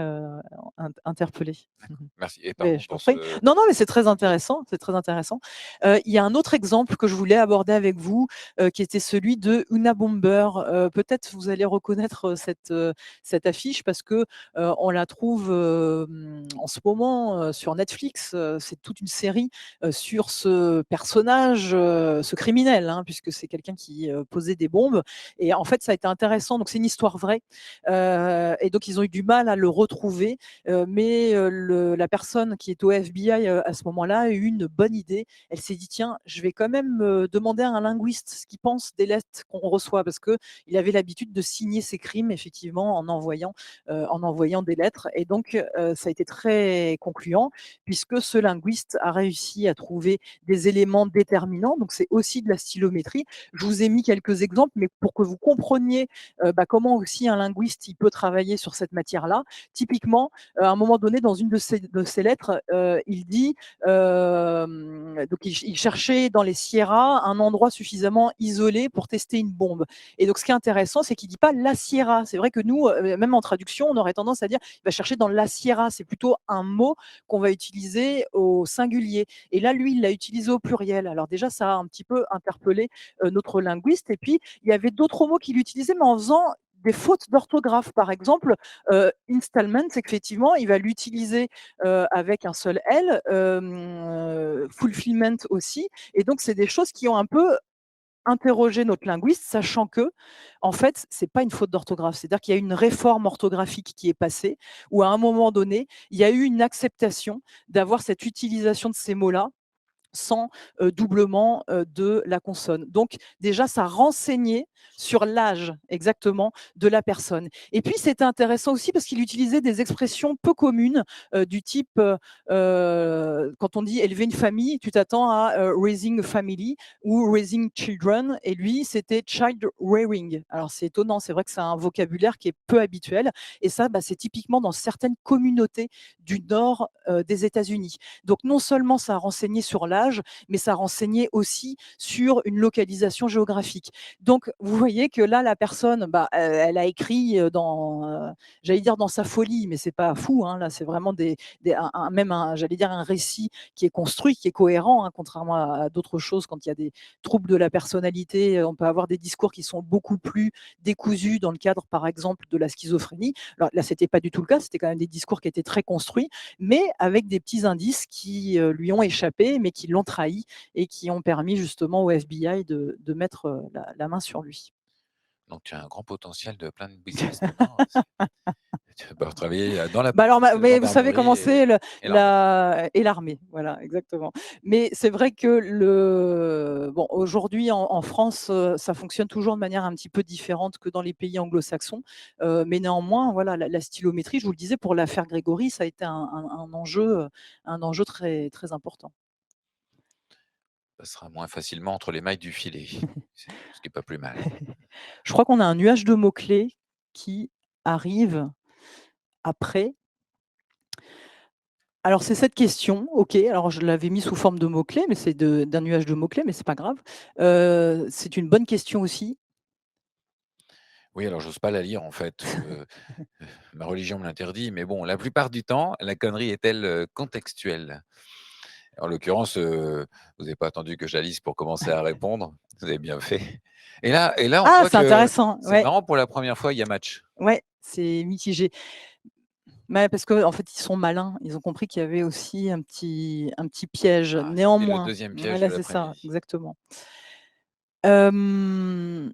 interpellée. d'accord. Merci et Mais pardon je t'en pour prie. ce Non, non, mais c'est très intéressant, c'est très intéressant. Il y a un autre exemple que je voulais aborder avec vous, qui était celui de Una Bomber. Peut-être vous allez reconnaître, cette affiche parce que, on la trouve, en ce moment, sur Netflix. C'est toute une série, sur ce personnage, ce criminel, hein, puisque c'est quelqu'un qui, posait des bombes. Et en fait, ça a été intéressant. Donc c'est une histoire vraie, et donc ils ont eu du mal à le retrouver. Mais la personne qui est au FBI à ce moment-là a eu une bonne idée. Elle s'est dit: «Tiens, je vais quand même demander à un linguiste ce qu'il pense des lettres qu'on reçoit», parce qu'il avait l'habitude de signer ses crimes effectivement en envoyant des lettres. Et donc ça a été très concluant puisque ce linguiste a réussi à trouver des éléments déterminants. Donc c'est aussi de la stylométrie. Je vous ai mis quelques exemples, mais pour que vous compreniez, bah, comment aussi un linguiste, il peut travailler sur cette matière-là. Typiquement, à un moment donné, dans une de ses lettres, il dit, donc il cherchait dans les Sierras un endroit suffisamment isolé pour tester une bombe. Et donc ce qui est intéressant, c'est qu'il ne dit pas la Sierra. C'est vrai que nous, même en traduction, on aurait tendance à dire, il va chercher dans la Sierra. C'est plutôt un mot qu'on va utiliser au singulier. Et là, lui, il l'a utilisé au pluriel. Alors déjà, ça a un petit peu interpellé notre linguiste. Et puis, il y avait d'autres mots qu'il utilisait, mais en faisant des fautes d'orthographe. Par exemple, installment, effectivement, il va l'utiliser avec un seul L, fulfillment aussi. Et donc, c'est des choses qui ont un peu interrogé notre linguiste, sachant que, en fait, c'est pas une faute d'orthographe. C'est-à-dire qu'il y a une réforme orthographique qui est passée, où à un moment donné, il y a eu une acceptation d'avoir cette utilisation de ces mots-là sans doublement de la consonne. Donc déjà, ça renseignait sur l'âge exactement de la personne. Et puis c'était intéressant aussi parce qu'il utilisait des expressions peu communes, du type, quand on dit élever une famille, tu t'attends à raising a family ou raising children, et lui c'était child rearing. Alors c'est étonnant, c'est vrai que c'est un vocabulaire qui est peu habituel, et ça, bah, c'est typiquement dans certaines communautés du nord des États-Unis. Donc non seulement ça a renseigné sur l'âge, l'âge, mais ça renseignait aussi sur une localisation géographique. Donc vous voyez que là, la personne, elle a écrit, j'allais dire dans sa folie, mais c'est pas fou, hein, là, c'est vraiment même j'allais dire un récit qui est construit, qui est cohérent, hein, contrairement à d'autres choses. Quand il y a des troubles de la personnalité, on peut avoir des discours qui sont beaucoup plus décousus dans le cadre, par exemple, de la schizophrénie. Alors là, c'était pas du tout le cas, c'était quand même des discours qui étaient très construits, mais avec des petits indices qui lui ont échappé, mais qui l'ont trahi et qui ont permis justement au FBI de mettre la main sur lui. Donc tu as un grand potentiel de plein de business demain, tu vas pouvoir travailler, dans la Alors, police, mais vous savez gendarmerie comment c'est et l'armée. et l'armée, voilà, exactement. Mais c'est vrai que bon, aujourd'hui en France, ça fonctionne toujours de manière un petit peu différente que dans les pays anglo-saxons, mais néanmoins, voilà, la stylométrie, je vous le disais, pour l'affaire Grégory, ça a été un enjeu très, très important. Ça sera moins facilement entre les mailles du filet, ce qui est pas plus mal. Je crois qu'on a un nuage de mots-clés qui arrive après. Alors c'est cette question, OK, alors je l'avais mis sous forme de mots-clés, mais c'est d'un nuage de mots-clés, mais c'est pas grave. C'est une bonne question aussi. Oui, alors j'ose pas la lire en fait, ma religion me l'interdit, mais bon, la plupart du temps, la connerie est-elle, contextuelle? En l'occurrence, vous n'avez pas attendu que je la lise pour commencer à répondre, vous avez bien fait. Et là, on Ah, voit c'est que intéressant, c'est ouais, marrant, pour la première fois, il y a match. ouais, c'est mitigé. Mais parce qu'en fait, ils sont malins, ils ont compris qu'il y avait aussi un petit piège. Ah, c'était le Néanmoins, deuxième piège voilà, de c'est ça, l'après-midi. exactement. Hem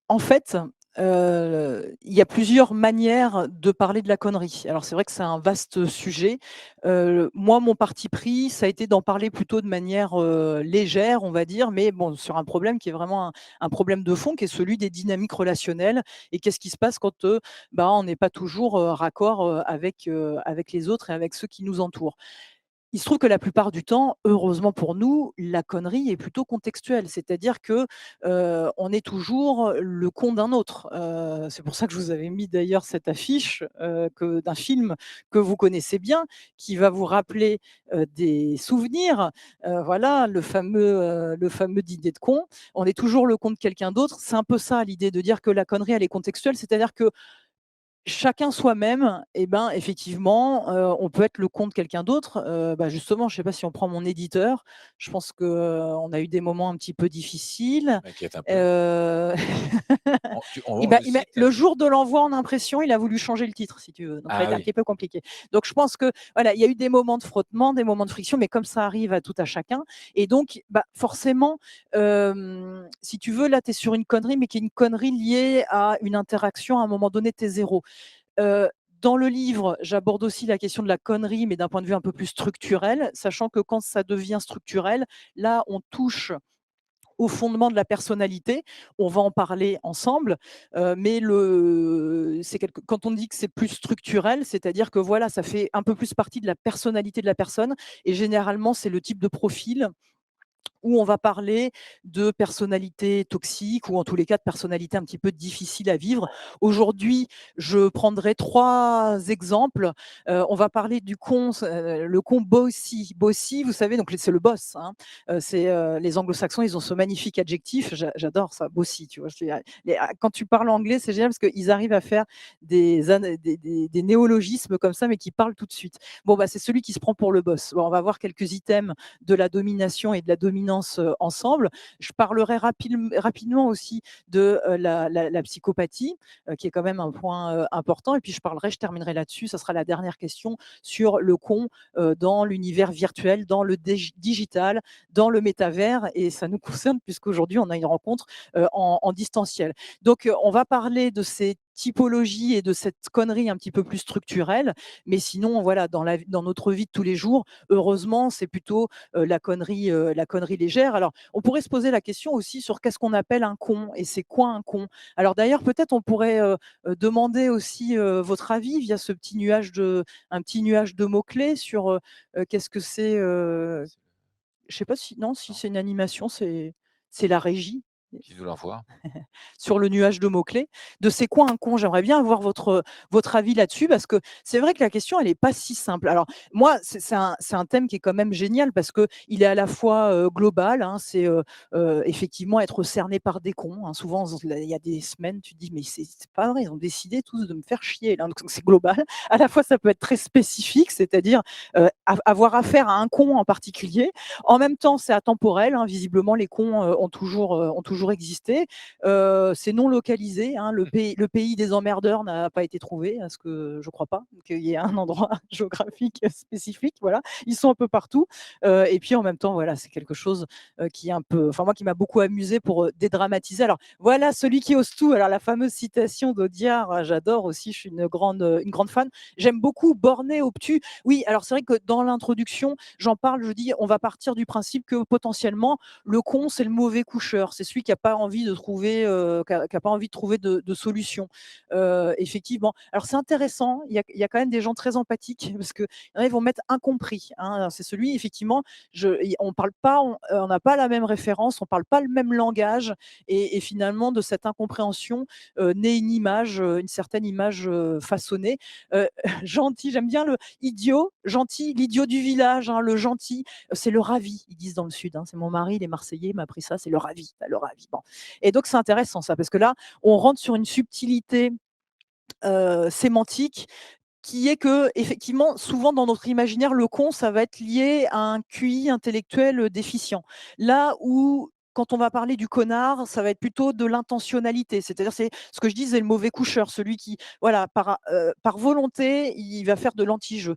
En fait, il y a plusieurs manières de parler de la connerie. Alors c'est vrai que c'est un vaste sujet. Moi, mon parti pris, ça a été d'en parler plutôt de manière, légère, on va dire, mais bon, sur un problème qui est vraiment un problème de fond, qui est celui des dynamiques relationnelles et qu'est-ce qui se passe quand, on n'est pas toujours, raccord, avec les autres et avec ceux qui nous entourent. Il se trouve que la plupart du temps, heureusement pour nous, la connerie est plutôt contextuelle. C'est-à-dire que, on est toujours le con d'un autre. C'est pour ça que je vous avais mis d'ailleurs cette affiche, d'un film que vous connaissez bien, qui va vous rappeler, des souvenirs. Voilà, le fameux dîner de cons. On est toujours le con de quelqu'un d'autre. C'est un peu ça l'idée de dire que la connerie, elle est contextuelle. C'est-à-dire que chacun soi-même, et ben, effectivement, on peut être le con de quelqu'un d'autre. Justement, je ne sais pas si on prend mon éditeur, je pense qu'on a eu des moments un petit peu difficiles. M'inquiète un peu. Heu, On le cite? le jour de l'envoi en impression, il a voulu changer le titre, si tu veux, donc ça a Ah été un oui. petit peu compliqué. Donc je pense que, voilà, il y a eu des moments de frottement, des moments de friction, mais comme ça arrive à tout à chacun et donc forcément, si tu veux, là, tu es sur une connerie, mais qui est une connerie liée à une interaction, à un moment donné, tu es 0. Heu, dans le livre, j'aborde aussi la question de la connerie, mais d'un point de vue un peu plus structurel, sachant que quand ça devient structurel, là, on touche au fondement de la personnalité. On va en parler ensemble, mais quand on dit que c'est plus structurel, c'est-à-dire que voilà, ça fait un peu plus partie de la personnalité de la personne et généralement, c'est le type de profil où on va parler de personnalité toxique ou en tous les cas de personnalité un petit peu difficile à vivre. Aujourd'hui, je prendrai 3 exemples. On va parler du con, le con bossy. Bossy, vous savez, donc c'est le boss, hein. Les anglo-saxons, ils ont ce magnifique adjectif, j'adore ça, bossy, tu vois? Quand tu parles anglais, c'est génial parce qu'ils arrivent à faire des néologismes comme ça, mais qui parlent tout de suite. Bon, c'est celui qui se prend pour le boss. Bon, on va voir quelques items de la domination et de la dominance ensemble. Je parlerai rapidement aussi de la psychopathie, qui est quand même un point important. Et puis je terminerai là-dessus, ça sera la dernière question sur le con dans l'univers virtuel, dans le digital, dans le métavers. Et ça nous concerne puisqu'aujourd'hui, on a une rencontre en distanciel. Donc, on va parler de ces typologies et de cette connerie un petit peu plus structurelle. Mais sinon, voilà, dans notre vie de tous les jours, heureusement, c'est plutôt la connerie légère. Alors, on pourrait se poser la question aussi sur qu'est-ce qu'on appelle un con et c'est quoi un con. Alors d'ailleurs, peut-être on pourrait demander aussi votre avis via un petit nuage de mots-clés sur qu'est-ce que c'est. Ah, c'est Je sais pas si non, si non? c'est une animation, c'est la régie. Qui nous l'envoie. Sur le nuage de mots-clés. De c'est quoi un con? J'aimerais bien avoir votre avis là-dessus parce que c'est vrai que la question, elle est pas si simple. Alors moi, c'est un thème qui est quand même génial parce qu'il est à la fois, global, hein, c'est, effectivement être cerné par des cons, hein. Souvent, il y a des semaines, tu te dis: «Mais c'est pas vrai, ils ont décidé tous de me faire chier là», donc c'est global. À la fois, ça peut être très spécifique, c'est-à-dire, avoir affaire à un con en particulier. En même temps, c'est atemporel, hein, visiblement les cons, ont toujours existé. C'est non localisé, hein, le pays des emmerdeurs n'a pas été trouvé, à ce que je crois pas qu'il y ait un endroit géographique spécifique, voilà. Ils sont un peu partout, et puis en même temps, voilà, c'est quelque chose, qui est un peu enfin moi qui m'a beaucoup amusé pour, dédramatiser. Alors voilà, celui qui ose tout, alors la fameuse citation d'Audiard, j'adore aussi, je suis une grande fan. J'aime beaucoup borné, obtus. Oui, alors c'est vrai que dans l'introduction, j'en parle, je dis: «On va partir du principe que potentiellement le con, c'est le mauvais coucheur, c'est celui qui a pas envie de trouver, qui a pas envie de trouver de solution». Effectivement. Alors c'est intéressant, il y a quand même des gens très empathiques parce qu'il y en a, ils vont mettre incompris, hein. C'est celui effectivement, on parle pas, on n'a pas la même référence, on parle pas le même langage et finalement de cette incompréhension, naît une image, une certaine image, façonnée. Heu, gentil, j'aime bien le idiot, gentil, l'idiot du village, hein, le gentil, c'est le ravi, ils disent dans le sud, hein. C'est mon mari, il est marseillais, il m'a appris ça, c'est le ravi, tu le ravi. Bon et donc c'est intéressant ça, parce que là, on rentre sur une subtilité, sémantique qui est que effectivement, souvent dans notre imaginaire, le con, ça va être lié à un QI intellectuel, déficient. Là où, quand on va parler du connard, ça va être plutôt de l'intentionnalité. C'est-à-dire, c'est ce que je dis, c'est le mauvais coucheur, celui qui, voilà, par volonté, il va faire de l'anti-jeu.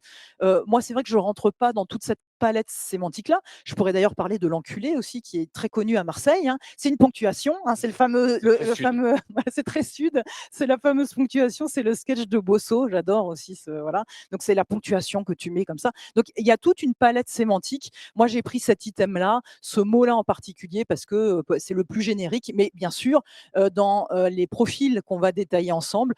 Moi, c'est vrai que je rentre pas dans toute cette palette sémantique-là. Je pourrais d'ailleurs parler de l'enculé aussi, qui est très connu à Marseille, hein. C'est une ponctuation, hein, c'est le fameux C'est très le sud. fameux voilà, c'est très sud, c'est la fameuse ponctuation, c'est le sketch de Bosso, j'adore aussi ce voilà. Donc c'est la ponctuation que tu mets comme ça. Donc il y a toute une palette sémantique. Moi, j'ai pris cet item-là, ce mot-là en particulier parce que, c'est le plus générique, mais bien sûr, dans, les profils qu'on va détailler ensemble,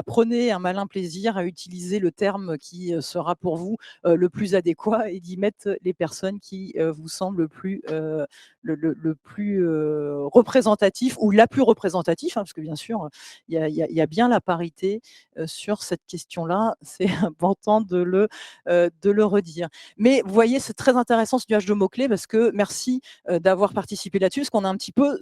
prenez un malin plaisir à utiliser le terme qui, sera pour vous, le plus adéquat et d'y mettre les personnes qui, vous semblent le plus, représentatif ou la plus représentative, hein, parce que bien sûr, il y a bien la parité, sur cette question-là. C'est important de le redire. Mais vous voyez, c'est très intéressant ce nuage de mots-clés parce que merci, d'avoir participé là-dessus, parce qu'on a un petit peu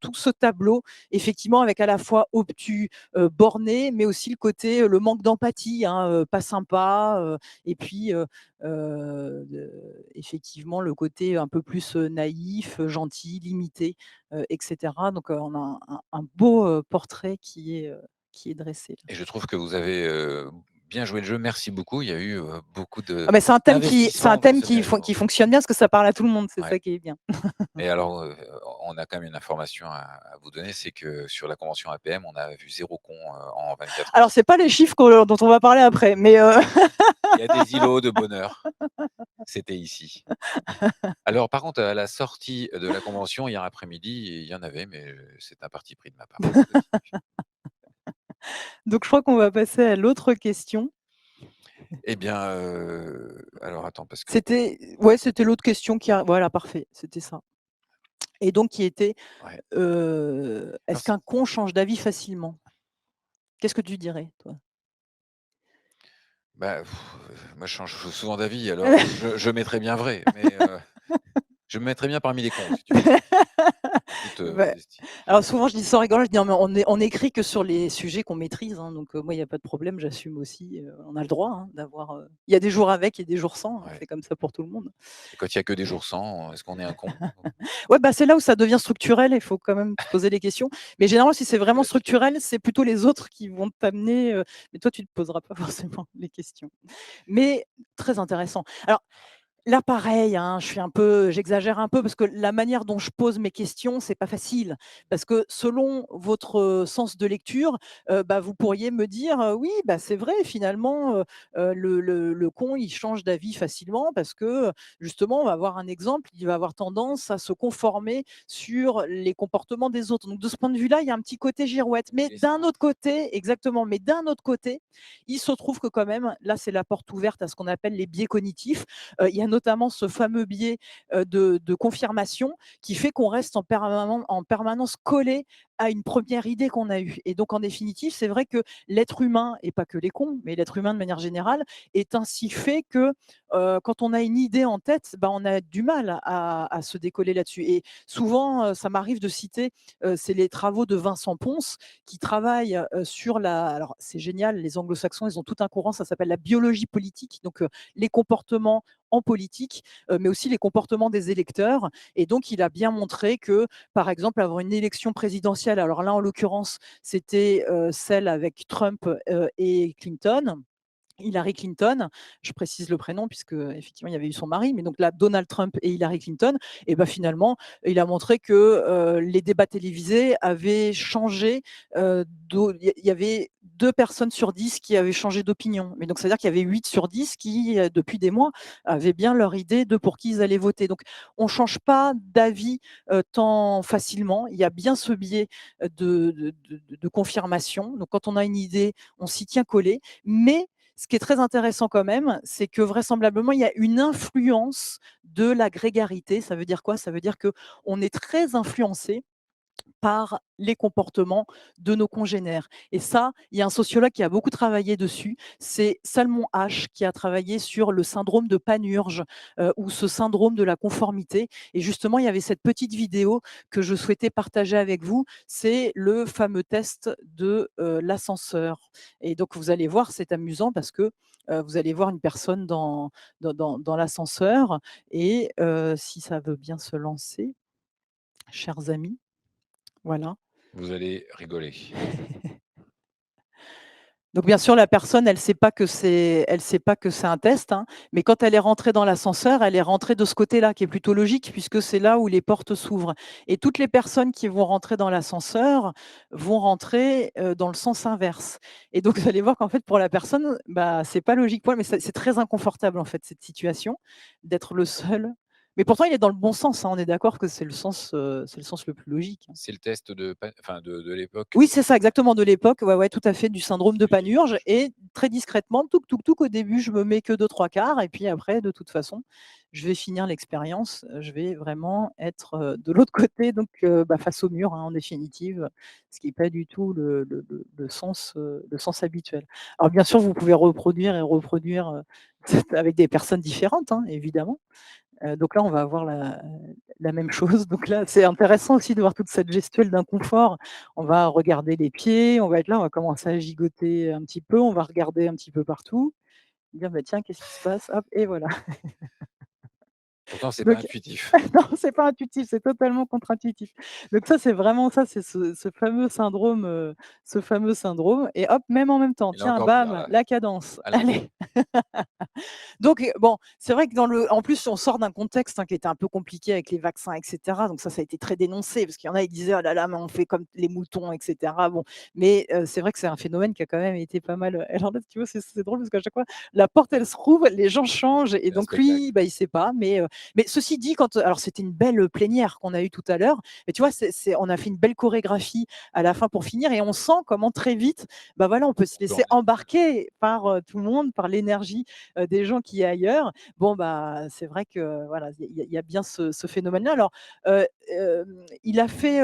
tout ce tableau, effectivement, avec à la fois obtus, borné, mais aussi le côté, le manque d'empathie, hein, pas sympa, et puis, effectivement, le côté un peu plus, naïf, gentil, limité, et cetera. Donc, on a un beau, portrait qui est dressé là. Et je trouve que vous avez, bien joué le jeu. Merci beaucoup. Il y a eu, beaucoup Ah mais c'est un d'investissement dans thème ce qui dernier. fonctionne bien parce que ça parle à tout le monde, c'est Ouais. ça qui est bien. Et alors, on a quand même une information à vous donner, c'est que sur la convention APM, on a vu 0 con, en 24 Alors heures. c'est pas les chiffres dont on va parler après, mais, Il y a des îlots de bonheur. C'était ici. Alors par contre, à la sortie de la convention, hier après-midi, il y en avait, mais, c'est un parti pris de ma part, c'est positif. donc je crois qu'on va passer à l'autre question. Eh bien, alors attends parce que C'était l'autre question qui a voilà, parfait, c'était ça et donc qui était, ouais. Alors est-ce qu'un con change d'avis facilement? Qu'est-ce que tu dirais toi? bah, moi je change souvent d'avis, alors je mettrais bien vrai, mais, je me mettrais bien parmi les cons si tu veux, en toute, Bah, modestie. alors souvent je dis sans rigoler, je dis: «Non mais on écrit que sur les sujets qu'on maîtrise, hein, donc moi il y a pas de problème, j'assume aussi, on a le droit, hein, d'avoir, il y a des jours avec et des jours sans, hein, Ouais, c'est comme ça pour tout le monde». et quand il y a que des jours sans, est-ce qu'on est un con? Ouais, bah, c'est là où ça devient structurel et il faut quand même se poser les questions. Mais généralement, si c'est vraiment Relativement. structurel, c'est plutôt les autres qui vont t'amener, mais toi tu te poseras pas forcément les questions. Mais très intéressant. Alors là, pareil, hein, j'exagère un peu parce que la manière dont je pose mes questions, c'est pas facile. Parce que selon votre, sens de lecture, vous pourriez me dire, «Oui, bah, c'est vrai finalement, le con, il change d'avis facilement parce que, justement, on va avoir un exemple, il va avoir tendance à se conformer sur les comportements des autres». Donc de ce point de vue-là, il y a un petit côté girouette. Mais d'un autre côté exactement, mais d'un autre côté, il se trouve que quand même, là, c'est la porte ouverte à ce qu'on appelle les biais cognitifs. Il y a notamment ce fameux biais de confirmation qui fait qu'on reste en permanence collé à une première idée qu'on a eue. Et donc, en définitive, c'est vrai que l'être humain, et pas que les cons, mais l'être humain de manière générale, est ainsi fait que quand on a une idée en tête, on a du mal à se décoller là-dessus. Et souvent, ça m'arrive de citer, c'est les travaux de Vincent Ponce, qui travaille sur la... Alors, c'est génial, les anglo-saxons, ils ont tout un courant, ça s'appelle la biologie politique, donc les comportements en politique, mais aussi les comportements des électeurs. Et donc, il a bien montré que, par exemple, avoir une élection présidentielle, alors là, en l'occurrence, c'était celle avec Trump et Clinton, Hillary Clinton, je précise le prénom puisque effectivement il y avait eu son mari, mais donc là Donald Trump et Hillary Clinton, et finalement il a montré que les débats télévisés avaient changé. Il y avait 2 personnes sur 10 qui avaient changé d'opinion, mais donc c'est-à-dire qu'il y avait 8 sur 10 qui depuis des mois avaient bien leur idée de pour qui ils allaient voter. Donc on change pas d'avis tant facilement. Il y a bien ce biais de confirmation. Donc quand on a une idée, on s'y tient collé, mais ce qui est très intéressant quand même, c'est que vraisemblablement, il y a une influence de la grégarité. Ça veut dire quoi? Ça veut dire qu'on est très influencé par les comportements de nos congénères. Et ça, il y a un sociologue qui a beaucoup travaillé dessus, c'est Salmon H, qui a travaillé sur le syndrome de Panurge, ou ce syndrome de la conformité. Et justement, il y avait cette petite vidéo que je souhaitais partager avec vous, c'est le fameux test de l'ascenseur. Et donc, vous allez voir, c'est amusant parce que vous allez voir une personne dans l'ascenseur, et si ça veut bien se lancer, chers amis, voilà. Vous allez rigoler. Donc bien sûr, la personne, elle sait pas que c'est un test, hein, mais quand elle est rentrée dans l'ascenseur, elle est rentrée de ce côté-là, qui est plutôt logique puisque c'est là où les portes s'ouvrent. Et toutes les personnes qui vont rentrer dans l'ascenseur vont rentrer dans le sens inverse. Et donc vous allez voir qu'en fait pour la personne, c'est pas logique pour elle, mais c'est très inconfortable en fait cette situation d'être le seul. Mais pourtant il est dans le bon sens, hein, on est d'accord que c'est le sens le plus logique, hein. C'est le test de l'époque. Oui, c'est ça, exactement, de l'époque, ouais, ouais, tout à fait, du syndrome de Oui, oui. Panurge, et très discrètement, touc, touc, touc, au début, je me mets que 2-3 quarts et puis après, de toute façon, je vais finir l'expérience, je vais vraiment être, de l'autre côté, donc face au mur, hein, en définitive, ce qui est pas du tout le sens habituel. Alors bien sûr, vous pouvez reproduire et reproduire, avec des personnes différentes, hein, évidemment. Donc là, on va avoir la même chose. Donc là, c'est intéressant aussi de voir toute cette gestuelle d'inconfort. On va regarder les pieds, on va être là, on va commencer à gigoter un petit peu, on va regarder un petit peu partout, dire: «Bah, tiens, qu'est-ce qui se passe?» Hop, et voilà. Pourtant, c'est pas Donc intuitif. non, c'est pas intuitif, c'est totalement contre-intuitif. Donc ça, c'est vraiment ça, c'est ce fameux syndrome, et hop, même en même temps, Il est tiens, encore pire bam, là, la cadence, à l'inverse. allez. Donc bon, c'est vrai que en plus, on sort d'un contexte, hein, qui était un peu compliqué avec les vaccins, et cetera. Donc ça a été très dénoncé parce qu'il y en a, ils disaient: «Oh là là, mais on fait comme les moutons, et cetera». Bon, mais c'est vrai que c'est un phénomène qui a quand même été pas mal, alors là, tu vois, c'est drôle parce qu'à chaque fois, la porte, elle se rouvre, les gens changent, et C'est un donc spectacle. lui, il sait pas. Mais ceci dit, alors c'était une belle plénière qu'on a eue tout à l'heure, mais tu vois, on a fait une belle chorégraphie à la fin pour finir, et on sent comment très vite, voilà, on peut se On peut en laisser être embarquer par tout le monde, par l'énergie des gens qui est ailleurs. Bon, c'est vrai que voilà, il y a bien ce phénomène-là. Alors, il a fait,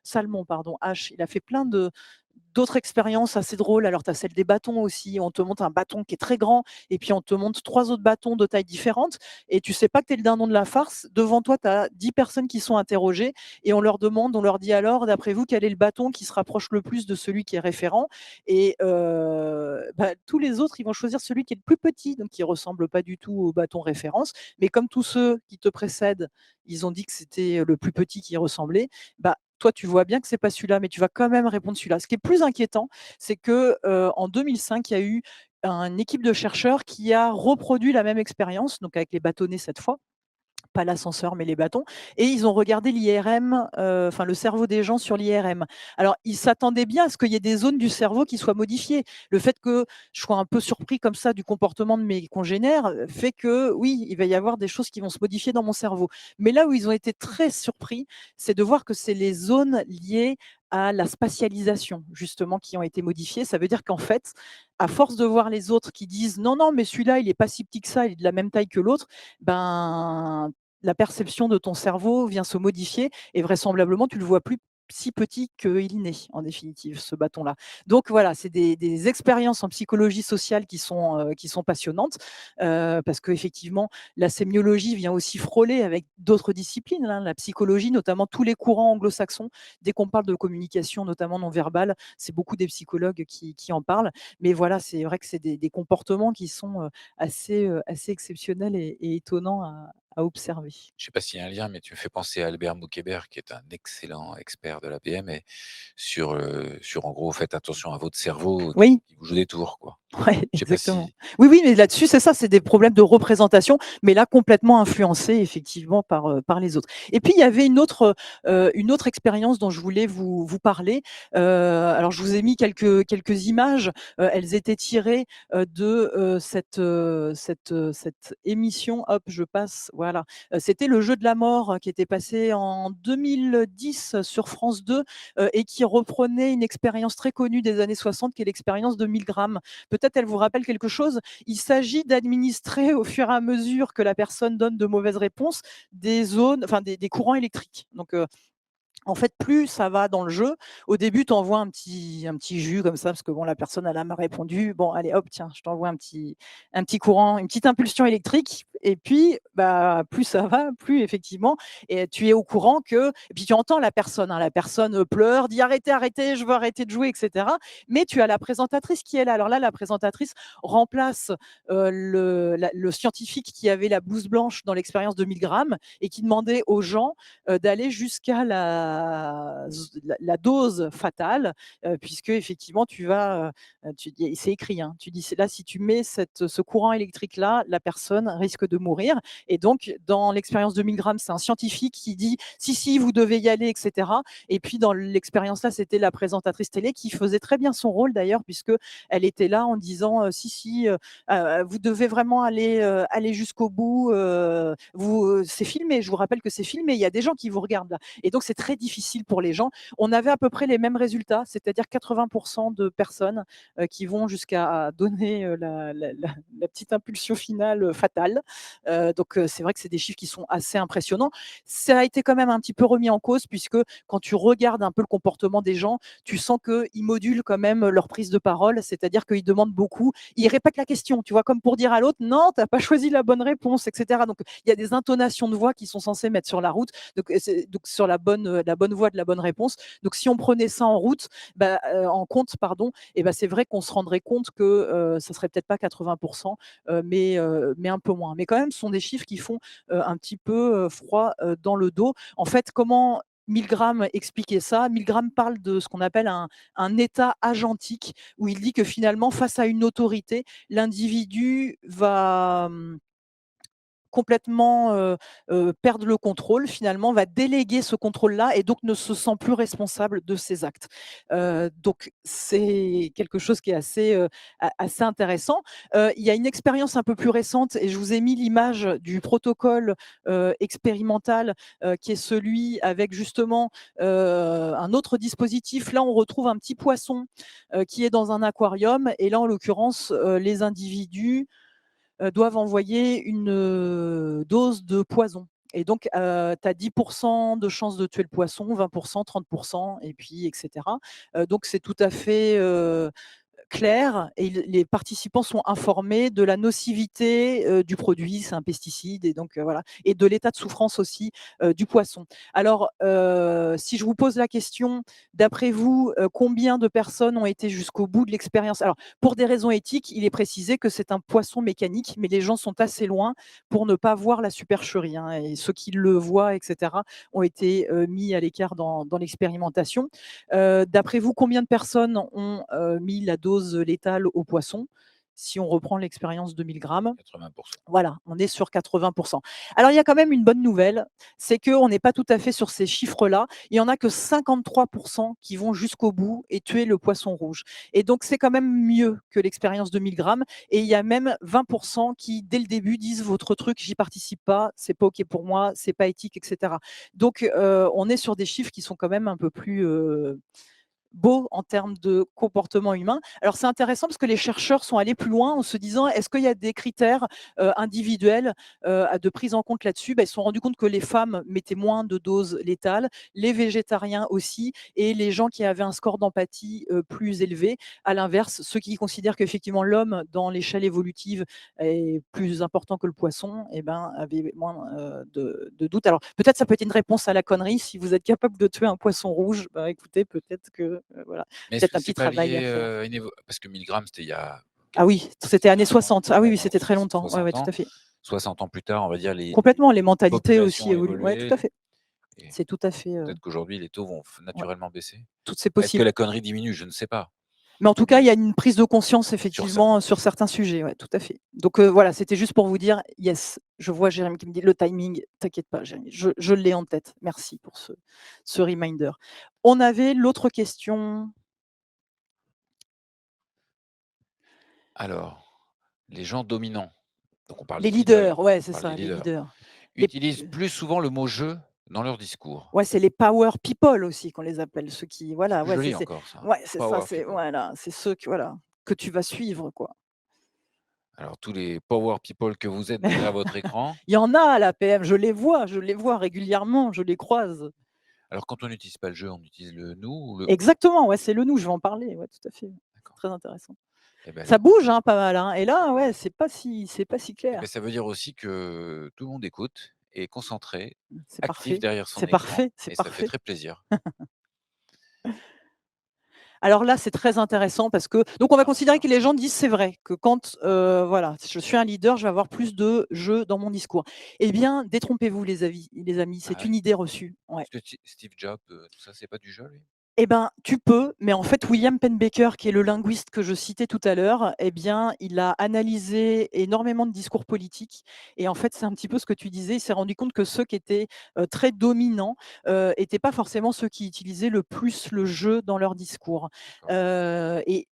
Salmon, pardon, H, il a fait plein d'autres expériences assez drôles. Alors, tu as celle des bâtons aussi. On te montre un bâton qui est très grand et puis on te montre 3 autres bâtons de tailles différentes, et tu sais pas que tu es le dindon de la farce. Devant toi, tu as 10 personnes qui sont interrogées et on leur dit: «Alors, d'après vous, quel est le bâton qui se rapproche le plus de celui qui est référent?» Et tous les autres, ils vont choisir celui qui est le plus petit, donc qui ressemble pas du tout au bâton référence. Mais comme tous ceux qui te précèdent, ils ont dit que c'était le plus petit qui ressemblait, toi, tu vois bien que c'est pas celui-là, mais tu vas quand même répondre celui-là. Ce qui est plus inquiétant, c'est que, en 2005, il y a eu une équipe de chercheurs qui a reproduit la même expérience, donc avec les bâtonnets cette fois, pas l'ascenseur, mais les bâtons, et ils ont regardé l'IRM, enfin le cerveau des gens sur l'IRM. Alors, ils s'attendaient bien à ce qu'il y ait des zones du cerveau qui soient modifiées. Le fait que je sois un peu surpris comme ça du comportement de mes congénères, fait que oui, il va y avoir des choses qui vont se modifier dans mon cerveau. Mais là où ils ont été très surpris, c'est de voir que c'est les zones liées à la spatialisation, justement, qui ont été modifiées. Ça veut dire qu'en fait, à force de voir les autres qui disent: «Non, non, mais celui-là, il est pas si petit que ça, il est de la même taille que l'autre», ben, la perception de ton cerveau vient se modifier et vraisemblablement, tu le vois plus si petit qu'il n'est, en définitive, ce bâton-là. Donc voilà, c'est des expériences en psychologie sociale qui sont passionnantes, parce qu'effectivement, la sémiologie vient aussi frôler avec d'autres disciplines, hein, la psychologie, notamment tous les courants anglo-saxons. Dès qu'on parle de communication, notamment non verbale, c'est beaucoup des psychologues qui en parlent. Mais voilà, c'est vrai que c'est des comportements qui sont assez exceptionnels et étonnants à observer. Je sais pas s'il y a un lien, mais tu me fais penser à Albert Moukébert, qui est un excellent expert de l'ABM et sur en gros, faites attention à votre cerveau Oui. qui vous joue des tours, quoi. Ouais, Je sais pas exactement. si Oui, oui, mais là-dessus, c'est ça, c'est des problèmes de représentation, mais là complètement influencés effectivement par les autres. Et puis il y avait une autre expérience dont je voulais vous parler. Alors je vous ai mis quelques images, elles étaient tirées, cette émission. Hop, je passe, voilà. C'était Le Jeu de la mort, qui était passé en 2010 sur France 2, et qui reprenait une expérience très connue des années 60 qui est l'expérience de Milgram. Peut-être elle vous rappelle quelque chose. Il s'agit d'administrer au fur et à mesure que la personne donne de mauvaises réponses des zones, enfin des courants électriques. Donc en fait, plus ça va dans le jeu, au début, tu envoies un petit jus comme ça, parce que bon, la personne elle a mal répondu. Bon, allez, hop, tiens, je t'envoie un petit courant, une petite impulsion électrique. Et puis, bah, plus ça va, plus effectivement, et tu es au courant que, et puis tu entends la personne, hein, la personne pleure, dit arrêtez, arrêtez, je veux arrêter de jouer, etc. Mais tu as la présentatrice qui est là. Alors là, la présentatrice remplace le scientifique qui avait la blouse blanche dans l'expérience de Milgram et qui demandait aux gens d'aller jusqu'à la dose fatale, puisque effectivement tu vas, c'est écrit, hein, tu dis là si tu mets ce courant électrique là, la personne risque de mourir. Et donc dans l'expérience de Milgram, c'est un scientifique qui dit si si vous devez y aller, etc. Et puis dans l'expérience là, c'était la présentatrice télé qui faisait très bien son rôle d'ailleurs, puisque elle était là en disant si si vous devez vraiment aller jusqu'au bout, c'est filmé, je vous rappelle que c'est filmé, il y a des gens qui vous regardent là. Et donc, c'est très difficile pour les gens. On avait à peu près les mêmes résultats, c'est-à-dire 80% de personnes qui vont jusqu'à donner la petite impulsion finale fatale. Donc, c'est vrai que c'est des chiffres qui sont assez impressionnants. Ça a été quand même un petit peu remis en cause, puisque quand tu regardes un peu le comportement des gens, tu sens qu'ils modulent quand même leur prise de parole, c'est-à-dire qu'ils demandent beaucoup, ils répètent la question, tu vois, comme pour dire à l'autre, non, tu n'as pas choisi la bonne réponse, etc. Donc, il y a des intonations de voix qui sont censées mettre sur la route, donc sur la bonne voie de la bonne réponse. Donc si on prenait ça en route, bah, en compte, pardon, et bah, c'est vrai qu'on se rendrait compte que ça serait peut-être pas 80%, mais un peu moins. Mais quand même, ce sont des chiffres qui font un petit peu froid dans le dos. En fait, comment Milgram expliquait ça? Milgram parle de ce qu'on appelle un état agentique, où il dit que finalement, face à une autorité, l'individu va complètement perdre le contrôle, finalement, va déléguer ce contrôle-là et donc ne se sent plus responsable de ses actes. Donc c'est quelque chose qui est assez intéressant. Il y a une expérience un peu plus récente et je vous ai mis l'image du protocole expérimental qui est celui avec justement un autre dispositif. Là, on retrouve un petit poisson qui est dans un aquarium et là, en l'occurrence, les individus doivent envoyer une dose de poison. Et donc, tu as 10% de chances de tuer le poisson, 20%, 30%, et puis, etc. Donc, c'est tout à fait clair et les participants sont informés de la nocivité du produit, c'est un pesticide, et donc voilà, et de l'état de souffrance aussi du poisson. Alors, si je vous pose la question, d'après vous, combien de personnes ont été jusqu'au bout de l'expérience? Alors, pour des raisons éthiques, il est précisé que c'est un poisson mécanique, mais les gens sont assez loin pour ne pas voir la supercherie, hein, et ceux qui le voient, etc., ont été mis à l'écart dans l'expérimentation. D'après vous, combien de personnes ont mis la dose létale au poisson? si on reprend l'expérience de 1000 grammes. 80. Voilà, on est sur 80. Alors il y a quand même une bonne nouvelle, c'est qu'on n'est pas tout à fait sur ces chiffres-là. Il y en a que 53 qui vont jusqu'au bout et tuer le poisson rouge. Et donc c'est quand même mieux que l'expérience de 1000 grammes. Et il y a même 20 qui, dès le début, disent: «Votre truc, j'y participe pas, c'est pas OK pour moi, c'est pas éthique», et cetera. Donc on est sur des chiffres qui sont quand même un peu plus, beau en termes de comportement humain. Alors c'est intéressant parce que les chercheurs sont allés plus loin en se disant: est-ce qu'il y a des critères individuels de prise en compte là-dessus? Ils se sont rendus compte que les femmes mettaient moins de doses létales, les végétariens aussi, et les gens qui avaient un score d'empathie plus élevé. À l'inverse, ceux qui considèrent qu'effectivement l'homme dans l'échelle évolutive est plus important que le poisson, avaient moins de doutes. Alors peut-être ça peut être une réponse à la connerie. Si vous êtes capable de tuer un poisson rouge, écoutez, peut-être que voilà, Mais est-ce peut-être que un c'est petit pas travail à lié, faire. à une parce que 1000 grammes, c'était il y a Ah quel oui, c'était années c'était avant, 60. Ah oui, oui, avant c'était très longtemps. Ouais, ouais, 60 tout ans. à fait. 60 ans plus tard, on va dire les Complètement, les mentalités aussi populations ont évoluent. Ouais, tout évolué à fait. et C'est tout à fait, peut-être qu'aujourd'hui les taux vont ouais, naturellement baisser. tout c'est Est-ce que possible. la connerie diminue? Je ne sais pas, Mais en tout cas, il mais y a une prise de conscience sur certains effectivement sur sujets. certains sujets, ouais, tout à fait. Donc voilà, c'était juste pour vous dire: «Yes», je vois Jérémy qui me dit: «Le timing, t'inquiète pas Jérémy, je l'ai en tête». Merci pour ce reminder. On avait l'autre question. Alors, les gens dominants, donc on parle Les des leaders, leaders, ouais, on c'est parle des ça, les leaders, leaders. Les utilisent plus souvent le mot «je» dans leur discours. Ouais, c'est les power people aussi qu'on les appelle, ceux qui C'est voilà, plus ouais, joli encore ça, ouais, c'est ça, power c'est people. voilà, c'est ceux que voilà, que tu vas suivre, quoi. Alors tous les power people que vous êtes derrière votre écran, Il y en a à la PM, je les vois régulièrement, je les croise. alors quand on n'utilise pas le «je», on utilise le «nous» ou le Exactement, ouais, c'est le nous, je vais en parler, ouais, tout à fait. C'est d'accord. très intéressant. Et ben Ça là bouge, hein, pas mal, hein, et là, ouais, c'est pas si et beh, clair. ça veut dire aussi que tout le monde écoute, est concentré, C'est actif parfait, derrière son c'est écran parfait, c'est et ça fait parfait. très plaisir. Alors là, c'est très intéressant parce que donc on va considérer Alors que les gens disent: «C'est vrai que quand, voilà, je suis un leader, je vais avoir plus de «je» dans mon discours». Eh bien, détrompez-vous les amis, ah c'est une ouais? idée reçue. Ouais. Est-ce que Steve Jobs, tout ça, c'est pas du «je» lui? Eh ben, tu peux, mais en fait, William Pennebaker, qui est le linguiste que je citais tout à l'heure, eh bien, il a analysé énormément de discours politiques et en fait, c'est un petit peu ce que tu disais, il s'est rendu compte que ceux qui étaient, très dominants, étaient pas forcément ceux qui utilisaient le plus le «je» dans leur discours. D'accord. Et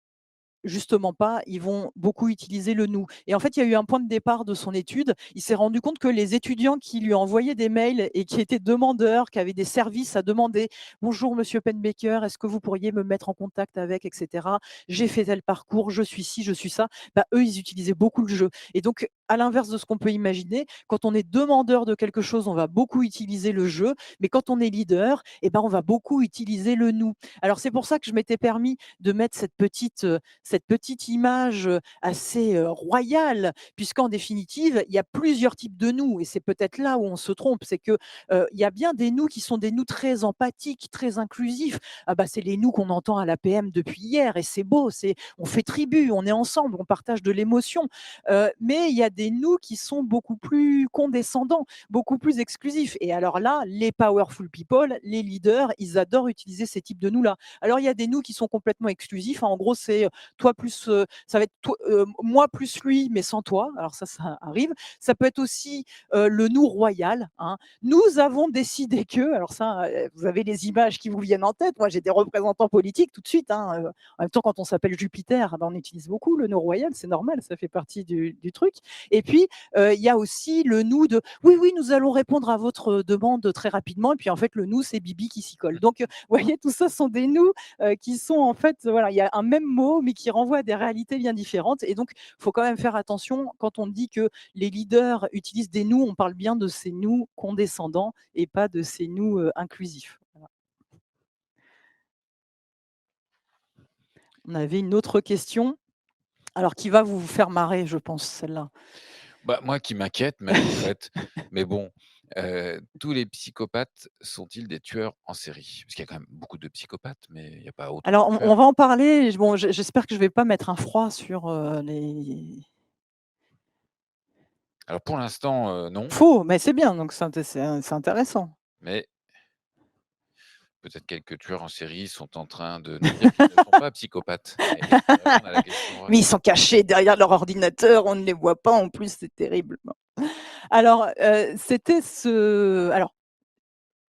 justement pas, ils vont beaucoup utiliser le «nous» et en fait, il y a eu un point de départ de son étude. Il s'est rendu compte que les étudiants qui lui envoyaient des mails et qui étaient demandeurs, qui avaient des services à demander: «Bonjour monsieur Pennebaker, est-ce que vous pourriez me mettre en contact avec?» et cetera. «J'ai fait tel parcours, je suis ci, je suis ça». Eux, ils utilisaient beaucoup le «je» et donc à l'inverse de ce qu'on peut imaginer, quand on est demandeur de quelque chose, on va beaucoup utiliser le «je», mais quand on est leader, on va beaucoup utiliser le «nous». Alors c'est pour ça que je m'étais permis de mettre cette petite image assez royale, puisqu'en définitive, il y a plusieurs types de nous, et c'est peut-être là où on se trompe, c'est que il y a bien des nous qui sont des nous très empathiques, très inclusifs. Ah c'est les nous qu'on entend à l'APM depuis hier, et c'est beau, on fait tribu, on est ensemble, on partage de l'émotion. Mais il y a des nous qui sont beaucoup plus condescendants, beaucoup plus exclusifs. Et alors là, les powerful people, les leaders, ils adorent utiliser ces types de nous-là. Alors il y a des nous qui sont complètement exclusifs. En gros, c'est toi plus, ça va être moi plus lui, mais sans toi. Alors ça arrive. Ça peut être aussi le nous royal, hein. Nous avons décidé que, alors ça, vous avez les images qui vous viennent en tête. Moi, j'ai des représentants politiques tout de suite, hein. En même temps, quand on s'appelle Jupiter, on utilise beaucoup le nous royal, c'est normal, ça fait partie du truc. Et puis, il y a aussi le nous de oui, oui, nous allons répondre à votre demande très rapidement. Et puis, en fait, le nous, c'est Bibi qui s'y colle. Donc, vous voyez, tout ça sont des nous qui sont en fait, voilà, il y a un même mot, mais qui renvoie à des réalités bien différentes. Et donc, il faut quand même faire attention quand on dit que les leaders utilisent des nous, on parle bien de ces nous condescendants et pas de ces nous inclusifs. Voilà. On avait une autre question, alors qui va vous faire marrer, je pense, celle-là. Bah, moi qui m'inquiète même en fait, mais bon, tous les psychopathes sont-ils des tueurs en série? Parce qu'il y a quand même beaucoup de psychopathes, mais il y a pas autant Alors, de on tueurs. va en parler. Bon, j'espère que je vais pas mettre un froid sur les Alors pour l'instant, non, faux, mais c'est bien, donc c'est intéressant. mais peut-être quelques tueurs en série sont en train de nous dire qu'ils ne sont pas psychopathes et qui répondent à la question, Mais ils sont cachés derrière leur ordinateur, on ne les voit pas en plus, c'est terrible. Alors, c'était alors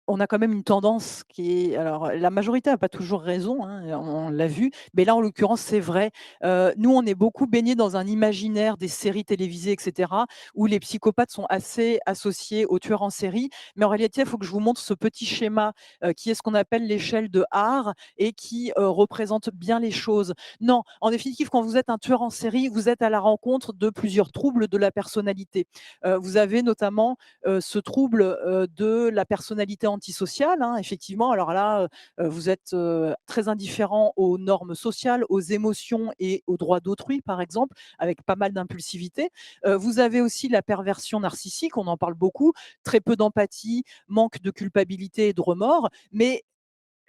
on a quand même une tendance qui est alors la majorité n'a pas toujours raison, hein, on l'a vu, mais là, en l'occurrence, c'est vrai. Nous, on est beaucoup baignés dans un imaginaire des séries télévisées et cetera, où les psychopathes sont assez associés aux tueurs en série. Mais en réalité, il faut que je vous montre ce petit schéma, qui est ce qu'on appelle l'échelle de Haar et qui, représente bien les choses. Non, en définitive, quand vous êtes un tueur en série, vous êtes à la rencontre de plusieurs troubles de la personnalité. Vous avez notamment ce trouble de la personnalité antisociale, hein, effectivement. Alors là, vous êtes très indifférent aux normes sociales, aux émotions et aux droits d'autrui, par exemple, avec pas mal d'impulsivité. Vous avez aussi la perversion narcissique, on en parle beaucoup, très peu d'empathie, manque de culpabilité et de remords, mais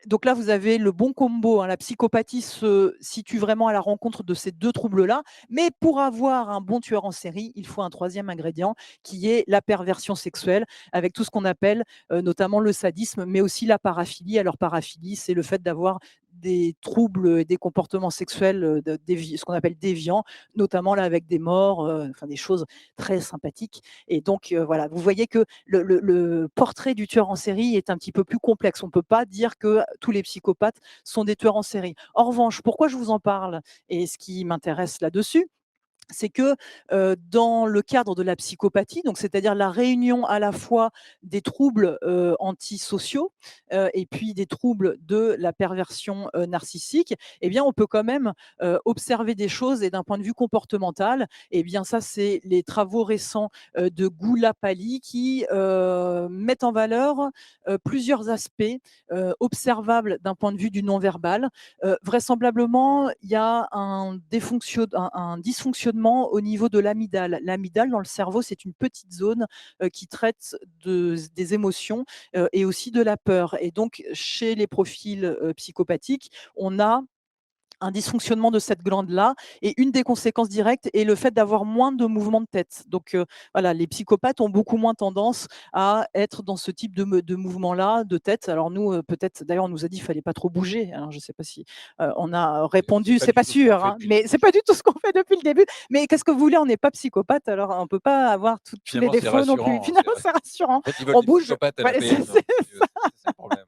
donc là, vous avez le bon combo, hein. La psychopathie se situe vraiment à la rencontre de ces 2 troubles-là. Mais pour avoir un bon tueur en série, il faut un 3e ingrédient qui est la perversion sexuelle, avec tout ce qu'on appelle, notamment le sadisme, mais aussi la paraphilie. Alors paraphilie, c'est le fait d'avoir des troubles et des comportements sexuels, ce qu'on appelle déviants, notamment là avec des morts, enfin des choses très sympathiques. Et donc voilà, vous voyez que le portrait du tueur en série est un petit peu plus complexe. On ne peut pas dire que tous les psychopathes sont des tueurs en série. En revanche, pourquoi je vous en parle et ce qui m'intéresse là-dessus, c'est que dans le cadre de la psychopathie, donc c'est-à-dire la réunion à la fois des troubles antisociaux et puis des troubles de la perversion narcissique, eh bien, on peut quand même observer des choses et d'un point de vue comportemental, eh bien, ça, c'est les travaux récents de Goulapali qui mettent en valeur plusieurs aspects observables d'un point de vue du non-verbal. Vraisemblablement, il y a un dysfonctionnement au niveau de l'amygdale. L'amygdale, dans le cerveau, c'est une petite zone qui traite des émotions et aussi de la peur. Et donc, chez les profils psychopathiques, on a un dysfonctionnement de cette glande-là, et une des conséquences directes est le fait d'avoir moins de mouvements de tête. Donc voilà, les psychopathes ont beaucoup moins tendance à être dans ce type de mouvement-là de tête. Alors nous, peut-être, d'ailleurs, on nous a dit qu'il fallait pas trop bouger. Alors je ne sais pas si on a c'est répondu, pas c'est du pas tout ce qu'on sûr, fait hein, depuis le mais c'est début. pas du tout ce qu'on fait depuis le début. Mais qu'est-ce que vous voulez, on n'est pas psychopathe, alors on peut pas avoir tous les Finalement, c'est défauts non plus. rassurant, hein, Finalement, c'est rassurant. en fait, ils veulent On des bouge. psychopathes à la Voilà, PM, donc c'est ça le problème.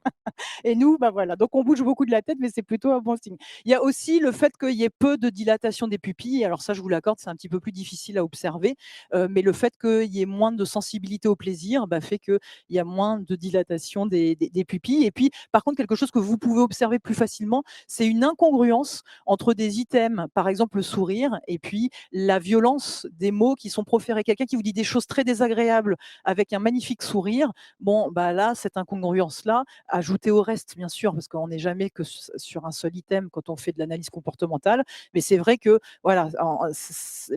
et nous, bah voilà, donc on bouge beaucoup de la tête, mais c'est plutôt un bon signe. Il y a aussi le fait qu'il y ait peu de dilatation des pupilles. Alors ça, je vous l'accorde, c'est un petit peu plus difficile à observer, mais le fait qu'il y ait moins de sensibilité au plaisir fait qu'il y a moins de dilatation des pupilles. Et puis, par contre, quelque chose que vous pouvez observer plus facilement, c'est une incongruence entre des items, par exemple le sourire, et puis la violence des mots qui sont proférés. Quelqu'un qui vous dit des choses très désagréables avec un magnifique sourire, bon, bah là, cette incongruence-là, ajoutée au reste, bien sûr, parce qu'on n'est jamais que sur un seul item quand on fait de l'analyse comportementale, mais c'est vrai que voilà,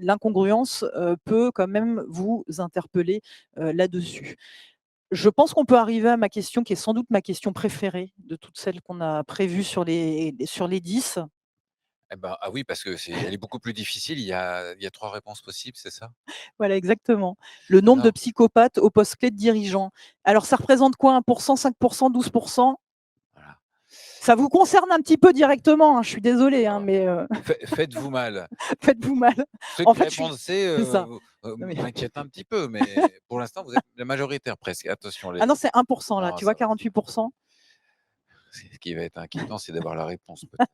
l'incongruence peut quand même vous interpeller là-dessus. Je pense qu'on peut arriver à ma question, qui est sans doute ma question préférée de toutes celles qu'on a prévues sur les 10. Eh ben, ah oui, parce que elle est beaucoup plus difficile, il y a 3 réponses possibles, c'est ça? Voilà, exactement. Le nombre de Alors, psychopathes au poste clé de dirigeant. Alors, ça représente quoi? 1%, 5%, 12%? voilà, Ça vous concerne un petit peu directement, hein, je suis désolée, hein, alors, mais faites-vous mal. faites-vous mal. Ceux En qui fait, je suis répondent C, c'est ça. Non mais m'inquiètent un petit peu, mais pour l'instant, vous êtes la majoritaire presque. Attention ah les non, c'est 1 là, non, tu vois ça va. 48. Ce qui va être inquiétant, c'est d'avoir la réponse peut-être.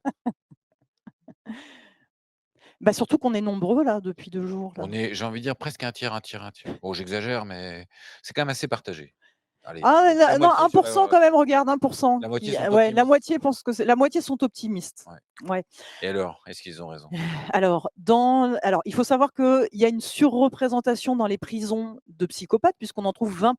Bah, surtout qu'on est nombreux là, depuis 2 jours là. On est j'ai envie de dire presque un tiers, un tiers, un tiers. Bon, j'exagère, mais c'est quand même assez partagé. Allez, Ah la non, moitié sur 1 quand même, regarde, 1. la moitié Qui sont ouais, la optimistes. moitié pense que c'est la moitié sont optimistes. Ouais. Ouais. Et alors, est-ce qu'ils ont raison? Alors, il faut savoir qu'il y a une surreprésentation dans les prisons de psychopathes, puisqu'on en trouve 20,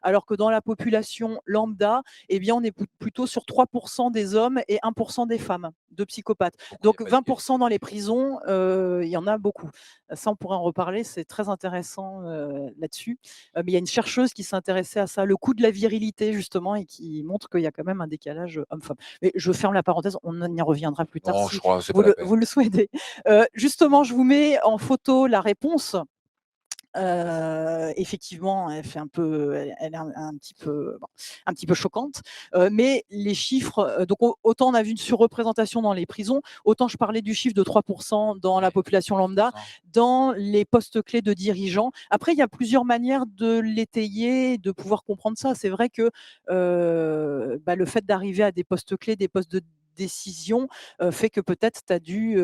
alors que dans la population lambda, eh bien, on est plutôt sur 3 des hommes et 1 des femmes de psychopathes. Beaucoup, il y a Donc pas 20 d'égalité. dans les prisons, il y en a beaucoup. Ça, on pourrait en reparler, c'est très intéressant là-dessus. Mais il y a une chercheuse qui s'est intéressée à ça, le coût de la virilité, justement, et qui montre qu'il y a quand même un décalage homme-femme. Mais je ferme la parenthèse, on y reviendra plus tard Non, je si crois, c'est pas la peine. vous le souhaitez. Justement, je vous mets en photo la réponse effectivement, elle fait un peu elle est un petit peu, bon, un petit peu choquante, mais les chiffres, donc autant on a vu une surreprésentation dans les prisons, autant je parlais du chiffre de 3 dans la Ouais, population lambda, 3%. dans les postes clés de dirigeants. Après, il y a plusieurs manières de l'étayer, de pouvoir comprendre ça. C'est vrai que, le fait d'arriver à des postes clés, des postes de décision, fait que peut-être tu as dû,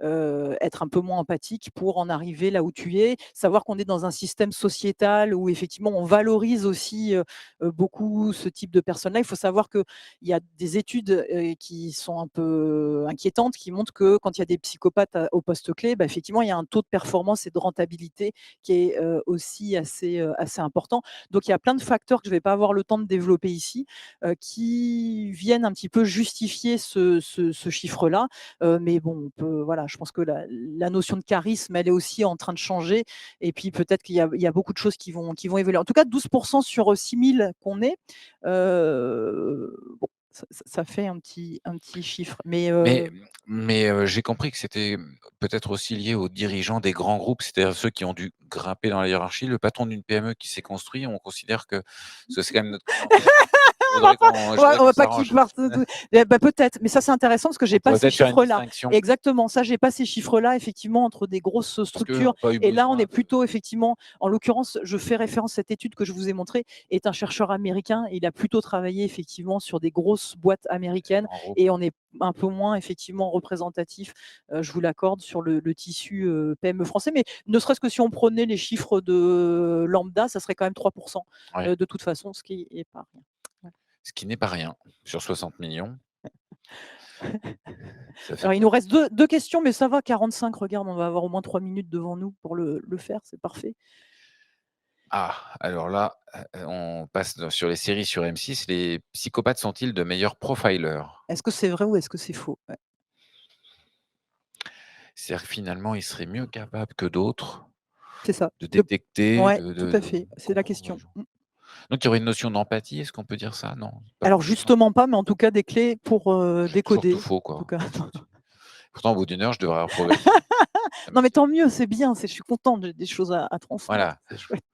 être un peu moins empathique pour en arriver là où tu es. Savoir qu'on est dans un système sociétal où effectivement on valorise aussi, beaucoup ce type de personnes-là. Il faut savoir qu'il y a des études, qui sont un peu inquiétantes, qui montrent que quand il y a des psychopathes au poste clé, bah, effectivement, il y a un taux de performance et de rentabilité qui est, aussi assez important. Donc il y a plein de facteurs que je ne vais pas avoir le temps de développer ici, qui viennent un petit peu justifier ce chiffre-là. Mais bon, voilà, je pense que la notion de charisme, elle est aussi en train de changer. Et puis peut-être qu'il y a beaucoup de choses qui vont évoluer. En tout cas, 12% sur 6000 qu'on est, bon, ça fait un petit chiffre. Mais Mais j'ai compris que c'était, peut-être aussi lié aux dirigeants des grands groupes, c'est-à-dire ceux qui ont dû grimper dans la hiérarchie. Le patron d'une PME qui s'est construit, on considère que parce que c'est quand même notre clientèle. Je voudrais On qu'on va pas qu'ils s'arrange. partent. Peut-être, mais ça c'est intéressant parce que On j'ai pas pourrait ces peut-être faire une chiffres-là. distinction Exactement, ça j'ai pas ces chiffres-là effectivement entre des grosses parce qu'on structures. n'a pas eu Et là, on besoin est de plutôt effectivement, en l'occurrence, je fais référence à cette étude que je vous ai montrée, est un chercheur américain. Il a plutôt travaillé effectivement sur des grosses boîtes américaines grands groupes. et on est un peu moins effectivement représentatif, je vous l'accorde, sur le tissu PME français. Mais ne serait-ce que si on prenait les chiffres de lambda, ça serait quand même 3% Ouais, de toute façon, ce qui est pas rien. Ouais. ce qui n'est pas rien sur 60 millions, ça fait Alors, il quand nous même. reste deux questions, mais ça va, 45. Regarde, on va avoir au moins 3 minutes devant nous pour le faire, c'est parfait. Ah, alors là, on passe sur les séries sur M6. Les psychopathes sont-ils de meilleurs profilers? Est-ce que c'est vrai ou est-ce que c'est faux? Ouais, C'est-à-dire que finalement, ils seraient mieux capables que d'autres c'est ça. de détecter, Ouais, de tout de à de fait, c'est la comprendre les question. gens. Donc il y aurait une notion d'empathie, est-ce qu'on peut dire ça? Non, pas Alors forcément. justement pas, mais en tout cas des clés pour, C'est toujours tout décoder. faux, En tout quoi. cas. Pourtant, au bout d'une heure, je devrais avoir progressé. Ah mais Non, mais c'est tant mieux, c'est bien, je suis contente, j'ai des choses à transmettre, voilà, c'est chouette.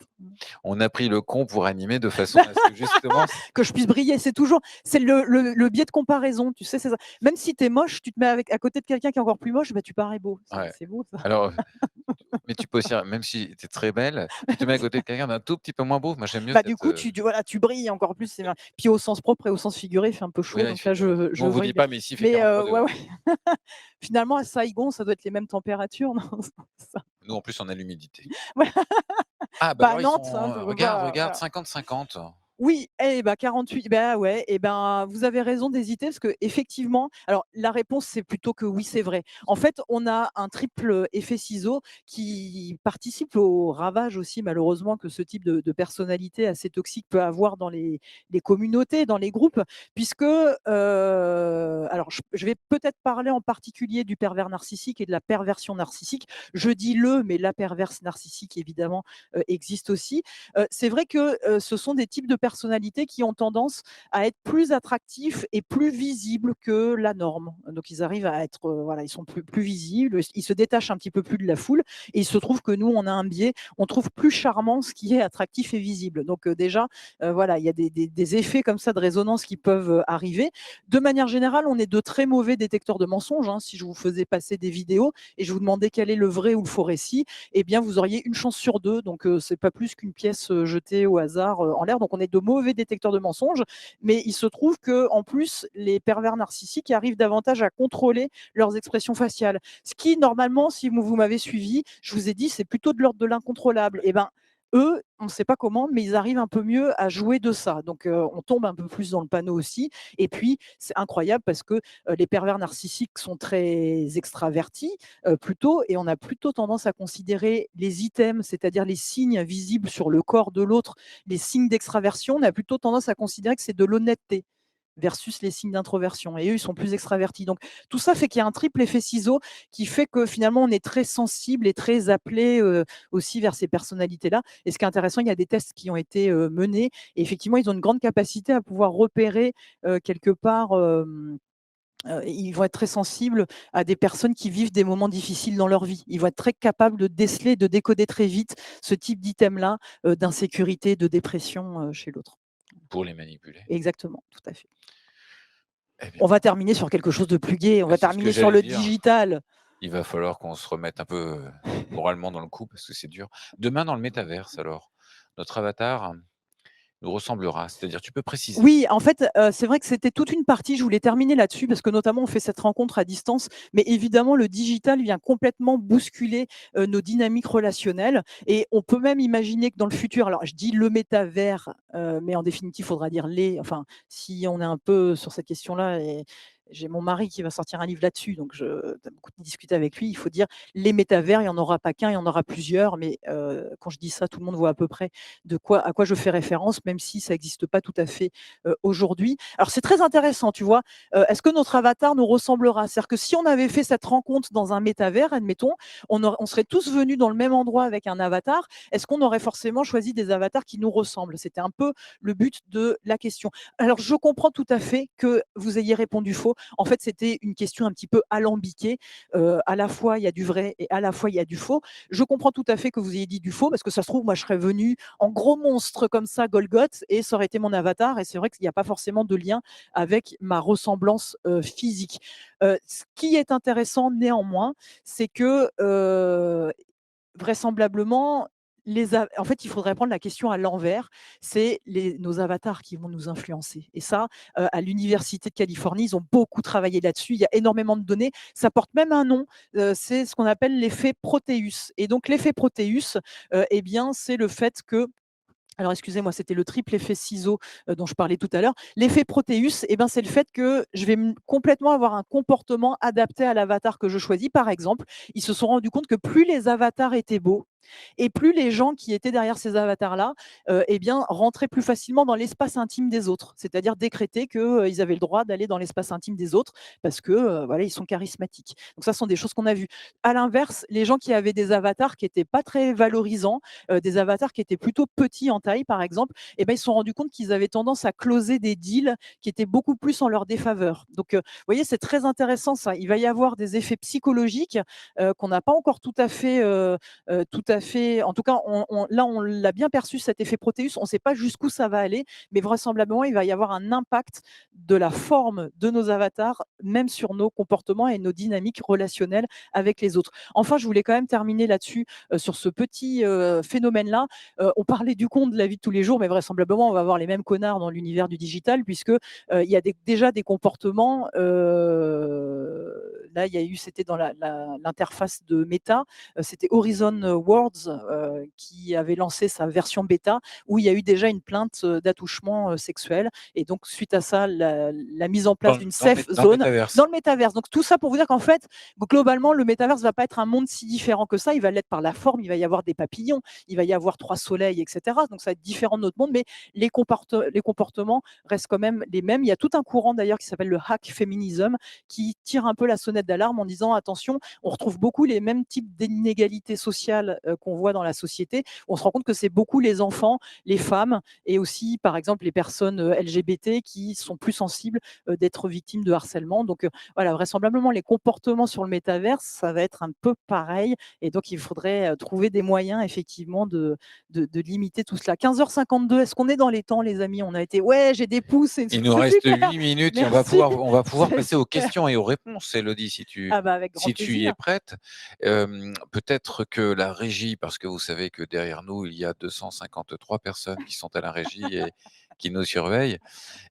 on a pris le con pour animer de façon à ce que justement Que je puisse briller, c'est le biais de comparaison, tu sais? C'est ça. Même si tu es moche, tu te mets à côté de quelqu'un qui est encore plus moche, bah, tu parais beau. C'est ouais. c'est beau ça. Alors, mais tu peux aussi même si tu es très belle, tu te mets à côté de quelqu'un d'un tout petit peu moins beau. Moi, j'aime mieux Bah, du cette, coup, voilà, tu brilles encore plus, c'est bien. Puis au sens propre et au sens figuré, il fait un peu oui, chaud, là, il donc fait là, ouais. Nous, je on vous dit vrille bien. pas, mais ici, il fait Mais 43 ouais, degrés. ouais. Finalement, à Saigon, ça doit être les mêmes températures, non? Ça. Nous, en plus, on a l'humidité. Ouais. Ah, bah, Bah, alors ils Nantes, sont, hein, regarde, voilà. 50-50. Oui, eh bah, 48, bah, ouais, et ben, vous avez raison d'hésiter parce que effectivement, alors la réponse, c'est plutôt que oui, c'est vrai. En fait, on a un triple effet ciseau qui participe au ravage aussi, malheureusement, que ce type de personnalité assez toxique peut avoir dans les communautés, dans les groupes, puisque, alors je vais peut-être parler en particulier du pervers narcissique et de la perversion narcissique. Je dis le, mais la perverse narcissique, évidemment, existe aussi. C'est vrai que ce sont des types de personnalités qui ont tendance à être plus attractifs et plus visibles que la norme. Donc ils arrivent à être, voilà, ils sont plus visibles, ils se détachent un petit peu plus de la foule et il se trouve que nous, on a un biais, on trouve plus charmant ce qui est attractif et visible. Donc déjà, voilà, il y a des effets comme ça de résonance qui peuvent arriver. De manière générale, on est de très mauvais détecteurs de mensonges, hein. Si je vous faisais passer des vidéos et je vous demandais quel est le vrai ou le faux récit, eh bien, vous auriez une chance sur deux. Donc, c'est pas plus qu'une pièce jetée au hasard en l'air. Donc, on est de mauvais détecteurs de mensonges. Mais il se trouve que, en plus, les pervers narcissiques arrivent davantage à contrôler leurs expressions faciales. Ce qui, normalement, si vous m'avez suivi, je vous ai dit, c'est plutôt de l'ordre de l'incontrôlable. Eh ben, eux, on ne sait pas comment, mais ils arrivent un peu mieux à jouer de ça. Donc, on tombe un peu plus dans le panneau aussi. Et puis, c'est incroyable parce que les pervers narcissiques sont très extravertis, plutôt, et on a plutôt tendance à considérer les items, c'est-à-dire les signes visibles sur le corps de l'autre, les signes d'extraversion, on a plutôt tendance à considérer que c'est de l'honnêteté versus les signes d'introversion. Et eux, ils sont plus extravertis. Donc, tout ça fait qu'il y a un triple effet ciseau qui fait que finalement, on est très sensible et très appelé aussi vers ces personnalités-là. Et ce qui est intéressant, il y a des tests qui ont été menés. Et effectivement, ils ont une grande capacité à pouvoir repérer quelque part ils vont être très sensibles à des personnes qui vivent des moments difficiles dans leur vie. Ils vont être très capables de déceler, de décoder très vite ce type d'item-là, d'insécurité, de dépression, chez l'autre. Pour les manipuler. Exactement, tout à fait. Eh bien, On va terminer sur quelque chose de plus gai, on va c'est ce que terminer sur j'allais le dire. digital. Il va falloir qu'on se remette un peu, moralement dans le coup parce que c'est dur. Demain dans le métaverse alors, notre avatar nous ressemblera, c'est-à-dire tu peux préciser? Oui, en fait, c'est vrai que c'était toute une partie, je voulais terminer là-dessus parce que notamment on fait cette rencontre à distance, mais évidemment le digital vient complètement bousculer, nos dynamiques relationnelles et on peut même imaginer que dans le futur, alors je dis le métavers, mais en définitive, il faudra dire enfin, si on est un peu sur cette question-là et j'ai mon mari qui va sortir un livre là-dessus, donc je tu beaucoup discuté avec lui, il faut dire les métavers, il y en aura pas qu'un, il y en aura plusieurs, mais quand je dis ça, tout le monde voit à peu près à quoi je fais référence, même si ça n'existe pas tout à fait aujourd'hui. Alors c'est très intéressant, tu vois. Est-ce que notre avatar nous ressemblera? C'est-à-dire que si on avait fait cette rencontre dans un métavers, admettons, on serait tous venus dans le même endroit avec un avatar. Est-ce qu'on aurait forcément choisi des avatars qui nous ressemblent? C'était un peu le but de la question. Alors je comprends tout à fait que vous ayez répondu faux. En fait, c'était une question un petit peu alambiquée. À la fois, il y a du vrai et à la fois, il y a du faux. Je comprends tout à fait que vous ayez dit du faux parce que ça se trouve, moi, je serais venu en gros monstre comme ça, Golgoth, et ça aurait été mon avatar. Et c'est vrai qu'il n'y a pas forcément de lien avec ma ressemblance physique. Ce qui est intéressant néanmoins, c'est que vraisemblablement, en fait, il faudrait prendre la question à l'envers. C'est nos avatars qui vont nous influencer. Et ça, à l'Université de Californie, ils ont beaucoup travaillé là-dessus. Il y a énormément de données. Ça porte même un nom. C'est ce qu'on appelle l'effet Proteus. Et donc, l'effet Proteus, eh bien, c'est le fait que alors excusez-moi, c'était le triple effet ciseau dont je parlais tout à l'heure. L'effet Proteus, eh ben, c'est le fait que je vais complètement avoir un comportement adapté à l'avatar que je choisis. Par exemple, ils se sont rendus compte que plus les avatars étaient beaux, et plus les gens qui étaient derrière ces avatars-là, eh bien, rentraient plus facilement dans l'espace intime des autres. C'est-à-dire décréter qu'ils avaient le droit d'aller dans l'espace intime des autres parce que voilà, ils sont charismatiques. Donc ça, ce sont des choses qu'on a vues. À l'inverse, les gens qui avaient des avatars qui n'étaient pas très valorisants, des avatars qui étaient plutôt petits en taille, par exemple, eh ben, ils se sont rendus compte qu'ils avaient tendance à closer des deals qui étaient beaucoup plus en leur défaveur. Donc, vous voyez, c'est très intéressant ça. Il va y avoir des effets psychologiques qu'on n'a pas encore tout à fait. En tout cas, là, on l'a bien perçu, cet effet Proteus. On ne sait pas jusqu'où ça va aller, mais vraisemblablement, il va y avoir un impact de la forme de nos avatars, même sur nos comportements et nos dynamiques relationnelles avec les autres. Enfin, je voulais quand même terminer là-dessus, sur ce petit phénomène-là. On parlait du con de la vie de tous les jours, mais vraisemblablement, on va avoir les mêmes connards dans l'univers du digital, puisque il y a déjà des comportements. Là, c'était dans l'interface de Meta, c'était Horizon Worlds qui avait lancé sa version bêta, où il y a eu déjà une plainte d'attouchement sexuel. Et donc, suite à ça, la mise en place d'une safe Dans le zone métaverse. dans le métaverse. Donc, tout ça pour vous dire qu'en fait, globalement, le métaverse ne va pas être un monde si différent que ça. Il va l'être par la forme, il va y avoir des papillons, il va y avoir 3 soleils, etc. Donc, ça va être différent de notre monde, mais les comportements restent quand même les mêmes. Il y a tout un courant d'ailleurs qui s'appelle le hack féminisme, qui tire un peu la sonnette d'alarme en disant attention, on retrouve beaucoup les mêmes types d'inégalités sociales qu'on voit dans la société. On se rend compte que c'est beaucoup les enfants, les femmes et aussi, par exemple, les personnes LGBT qui sont plus sensibles d'être victimes de harcèlement. Donc voilà, vraisemblablement, les comportements sur le métaverse, ça va être un peu pareil. Et donc, il faudrait trouver des moyens, effectivement, de limiter tout cela. 15h52, est-ce qu'on est dans les temps, les amis? On a été, ouais, j'ai des pouces, c'est Il nous reste super. 8 minutes et Merci. on va pouvoir C'est passer aux super. questions et aux réponses, Élodie, Ah bah, avec grand si tu y es plaisir. prête. Peut-être que la régie, parce que vous savez que derrière nous, il y a 253 personnes qui sont à la régie et qui nous surveillent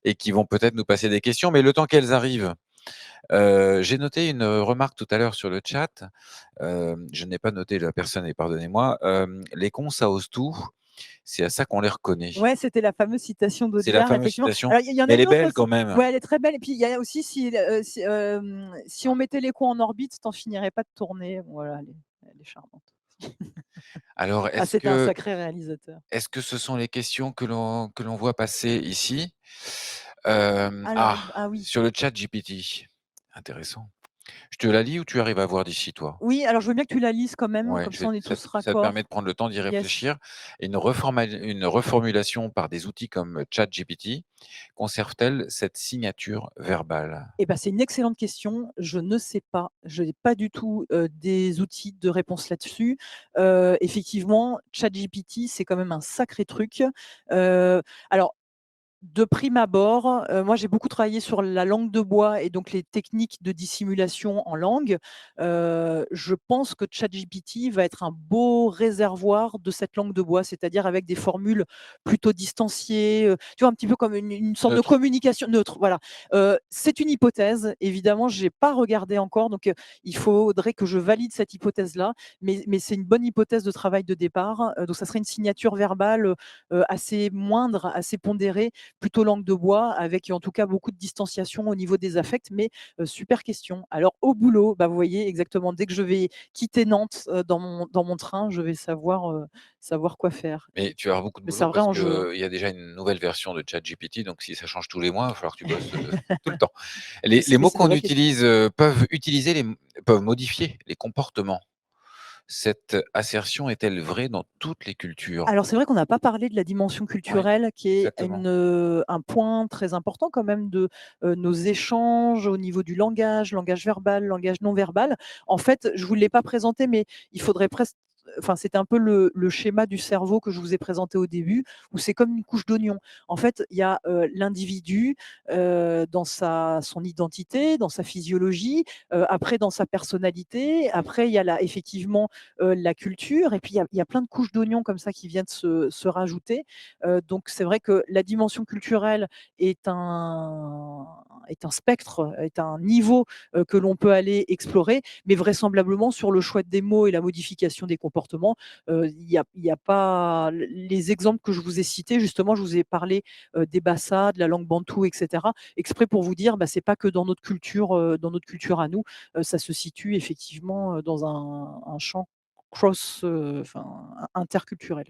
et qui vont peut-être nous passer des questions, mais le temps qu'elles arrivent, j'ai noté une remarque tout à l'heure sur le chat. Je n'ai pas noté la personne et pardonnez-moi. Les cons, ça ose tout. C'est à ça qu'on les reconnaît. Ouais, c'était la fameuse citation C'est la d'Audiard, fameuse effectivement. citation. Alors, il y en Mais a elle est une autre belle aussi. quand même. Ouais, elle est très belle. Et puis, il y a aussi, si on mettait les cons en orbite, t'en finirais pas de tourner. Voilà, elle est charmante. Alors, Ah, c'était un sacré réalisateur. est-ce que ce sont les questions que l'on voit passer ici? Alors, ah oui. Sur le chat GPT. Intéressant. Je te la lis ou tu arrives à voir d'ici, toi? Oui, alors je veux bien que tu la lises quand même, Ouais, comme ça on est ça tous te ça te permet de raccords. prendre le temps d'y Yes. réfléchir. Une reformulation par des outils comme ChatGPT conserve-t-elle cette signature verbale? Eh ben, c'est une excellente question. Je ne sais pas. Je n'ai pas du tout, des outils de réponse là-dessus. Effectivement, ChatGPT, c'est quand même un sacré truc. Alors de prime abord, moi j'ai beaucoup travaillé sur la langue de bois et donc les techniques de dissimulation en langue. Je pense que ChatGPT va être un beau réservoir de cette langue de bois, c'est-à-dire avec des formules plutôt distanciées, tu vois? Un petit peu comme une sorte de Neutre. communication neutre, voilà. C'est une hypothèse, évidemment, j'ai pas regardé encore, donc il faudrait que je valide cette hypothèse-là, mais c'est une bonne hypothèse de travail de départ. Donc ça serait une signature verbale, assez moindre, assez pondérée, plutôt langue de bois, avec en tout cas beaucoup de distanciation au niveau des affects, mais super question. Alors au boulot, bah, vous voyez exactement, dès que je vais quitter Nantes, dans mon train, je vais savoir quoi faire. Mais tu vas avoir beaucoup de Mais c'est boulot un vrai parce enjeu, hein. qu'il y a déjà une nouvelle version de ChatGPT, donc si ça change tous les mois, il va falloir que tu bosses, tout le temps. Les Mais mots c'est des qu'on vraies questions. utilise, peuvent modifier les comportements. Cette assertion est-elle vraie dans toutes les cultures? Alors c'est vrai qu'on n'a pas parlé de la dimension Oui, culturelle qui est exactement. un point très important quand même de, nos échanges au niveau du langage verbal, langage non verbal. En fait, je ne vous l'ai pas présenté, mais il faudrait presque, enfin, c'était un peu le schéma du cerveau que je vous ai présenté au début, où c'est comme une couche d'oignon. En fait, il y a, l'individu, dans son identité, dans sa physiologie, après dans sa personnalité, après il y a effectivement la culture, et puis il y a plein de couches d'oignons comme ça qui viennent se rajouter. Donc c'est vrai que la dimension culturelle est un spectre, est un niveau que l'on peut aller explorer, mais vraisemblablement sur le choix des mots et la modification des comportements, il y a pas les exemples que je vous ai cités, justement, je vous ai parlé des Bassa, de la langue bantoue, etc., exprès pour vous dire, bah, c'est pas que dans notre culture à nous, ça se situe effectivement dans un champ enfin, interculturel.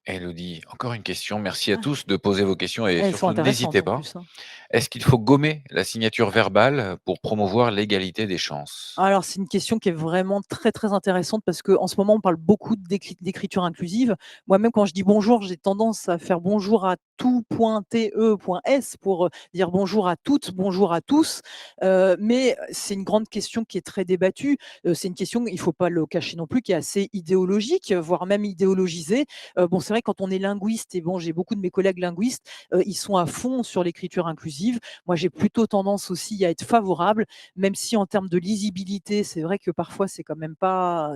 Elodie, encore une question. Merci à Ah, tous de poser vos questions et elles sont surtout intéressantes n'hésitez en pas. plus, hein. Est-ce qu'il faut gommer la signature verbale pour promouvoir l'égalité des chances? Alors, c'est une question qui est vraiment très, très intéressante parce qu'en ce moment, on parle beaucoup d'écriture inclusive. Moi-même, quand je dis bonjour, j'ai tendance à faire bonjour à tout.te.s pour dire bonjour à toutes, bonjour à tous. Mais c'est une grande question qui est très débattue. C'est une question, il ne faut pas le cacher non plus, qui est assez idéologique, voire même idéologisée. Bon, c'est vrai, quand on est linguiste, et bon, j'ai beaucoup de mes collègues linguistes, ils sont à fond sur l'écriture inclusive. Moi, j'ai plutôt tendance aussi à être favorable, même si en termes de lisibilité, c'est vrai que parfois c'est quand même pas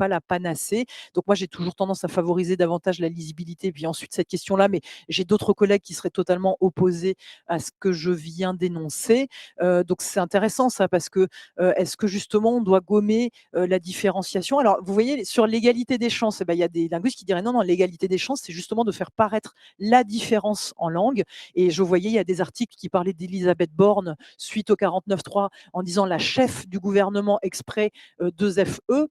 la panacée. Donc moi, j'ai toujours tendance à favoriser davantage la lisibilité. Puis ensuite cette question-là, mais j'ai d'autres collègues qui seraient totalement opposés à ce que je viens d'énoncer. Donc c'est intéressant ça, parce que est-ce que justement on doit gommer la différenciation? Alors vous voyez, sur l'égalité des chances, eh ben, il y a des linguistes qui diraient non, non, l'égalité des chances, c'est justement de faire paraître la différence en langue. Et je voyais, il y a des articles qui parlaient d'Elisabeth Borne suite au 49.3, en disant la chef du gouvernement exprès, 2FE.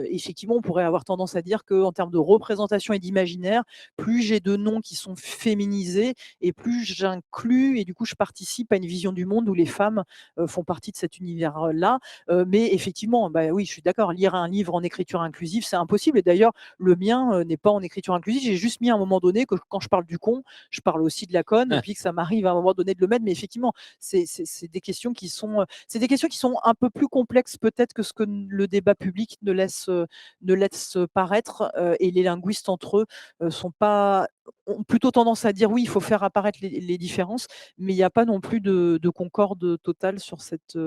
Effectivement, on pourrait avoir tendance à dire qu'en termes de représentation et d'imaginaire, plus j'ai de noms qui sont féminisés et plus j'inclus, et du coup je participe à une vision du monde où les femmes font partie de cet univers-là. Mais effectivement, bah oui, je suis d'accord, lire un livre en écriture inclusive, c'est impossible. Et d'ailleurs, le mien n'est pas en écriture inclusive. J'ai juste mis à un moment donné que quand je parle du con, je parle aussi de la conne, et puis que ça m'arrive à un moment donné de le mettre. Mais effectivement, c'est des questions qui sont, un peu plus complexes peut-être que ce que le débat public ne laisse paraître, et les linguistes entre eux, sont pas ont plutôt tendance à dire: «Oui, il faut faire apparaître les différences», mais il n'y a pas non plus de concorde totale sur cette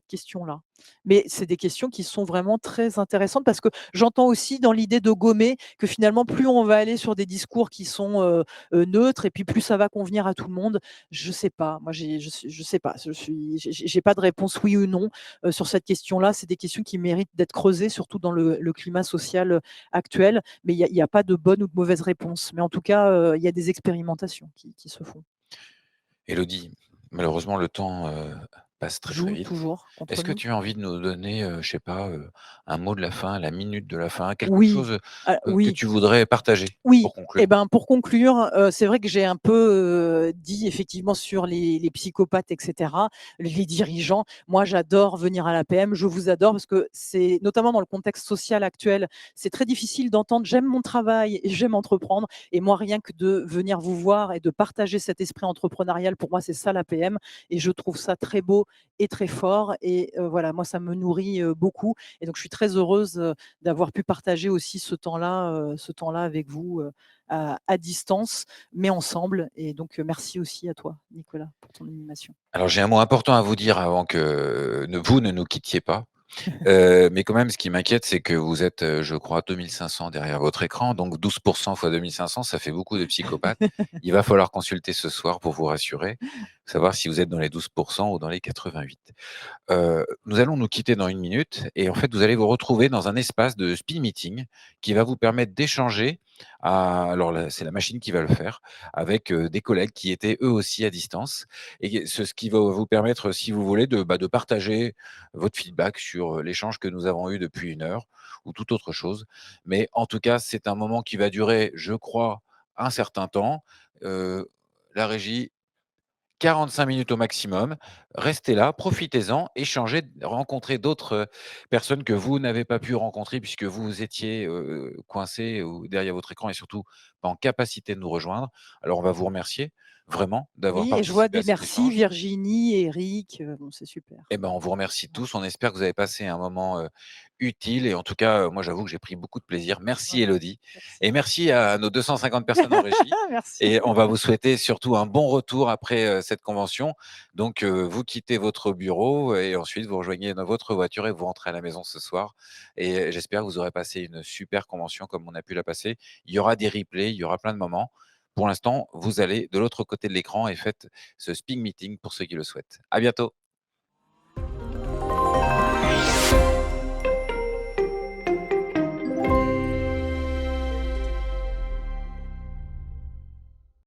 question-là. Mais c'est des questions qui sont vraiment très intéressantes, parce que j'entends aussi dans l'idée de gommer que finalement plus on va aller sur des discours qui sont, neutres, et puis plus ça va convenir à tout le monde. Je sais pas. Moi, je sais pas. J'ai pas de réponse oui ou non sur cette question-là. C'est des questions qui méritent d'être creusées, surtout dans le climat social actuel. Mais il y a pas de bonne ou de mauvaise réponse. Mais en tout cas, il y a des expérimentations qui se font. Elodie, malheureusement le temps, passe très, très joue vite. toujours contre Est-ce que nous. tu as envie de nous donner, je sais pas, un mot de la fin, la minute de la fin, quelque Oui, chose, que oui. tu voudrais partager Oui, pour conclure? et ben, pour conclure, c'est vrai que j'ai un peu, dit effectivement sur les psychopathes et cetera, les dirigeants. Moi, j'adore venir à l'APM, je vous adore parce que c'est notamment dans le contexte social actuel, c'est très difficile d'entendre: «J'aime mon travail et j'aime entreprendre» et moi, rien que de venir vous voir et de partager cet esprit entrepreneurial, pour moi, c'est ça l'APM et je trouve ça très beau et très fort et voilà, moi, ça me nourrit, beaucoup et donc je suis très heureuse, d'avoir pu partager aussi ce temps-là avec vous à distance, mais ensemble. Et donc, merci aussi à toi, Nicolas, pour ton animation. Alors j'ai un mot important à vous dire avant que vous ne nous quittiez pas. Mais quand même, ce qui m'inquiète, c'est que vous êtes, je crois 2 500 derrière votre écran, donc 12 fois 2 500, ça fait beaucoup de psychopathes. Il va falloir consulter ce soir pour vous rassurer, savoir si vous êtes dans les 12 ou dans les 88. Nous allons nous quitter dans 1 minute et en fait, vous allez vous retrouver dans un espace de speed meeting qui va vous permettre d'échanger alors là, c'est la machine qui va le faire avec, des collègues qui étaient eux aussi à distance et ce qui va vous permettre, si vous voulez, de partager votre feedback sur, l'échange que nous avons eu depuis 1 heure ou toute autre chose. Mais en tout cas, c'est un moment qui va durer, je crois, un certain temps. La régie 45 minutes au maximum. Restez là, profitez-en, échangez, rencontrez d'autres, personnes que vous n'avez pas pu rencontrer puisque vous étiez, coincés ou derrière votre écran et surtout pas en capacité de nous rejoindre. Alors on va vous remercier vraiment d'avoir Oui, et je vois participé à des cet merci, échange. Virginie, Eric, bon, c'est super. Eh ben, on vous remercie Ouais, tous. On espère que vous avez passé un moment, utile et en tout cas, moi j'avoue que j'ai pris beaucoup de plaisir. Merci ouais, Élodie et merci. merci à nos 250 personnes en régie Merci. et on va vous souhaiter surtout un bon retour après, cette convention. Donc, vous quittez votre bureau et ensuite vous rejoignez dans votre voiture et vous rentrez à la maison ce soir et j'espère que vous aurez passé une super convention comme on a pu la passer. Il y aura des replays, il y aura plein de moments. Pour l'instant, vous allez de l'autre côté de l'écran et faites ce speed meeting pour ceux qui le souhaitent. À bientôt.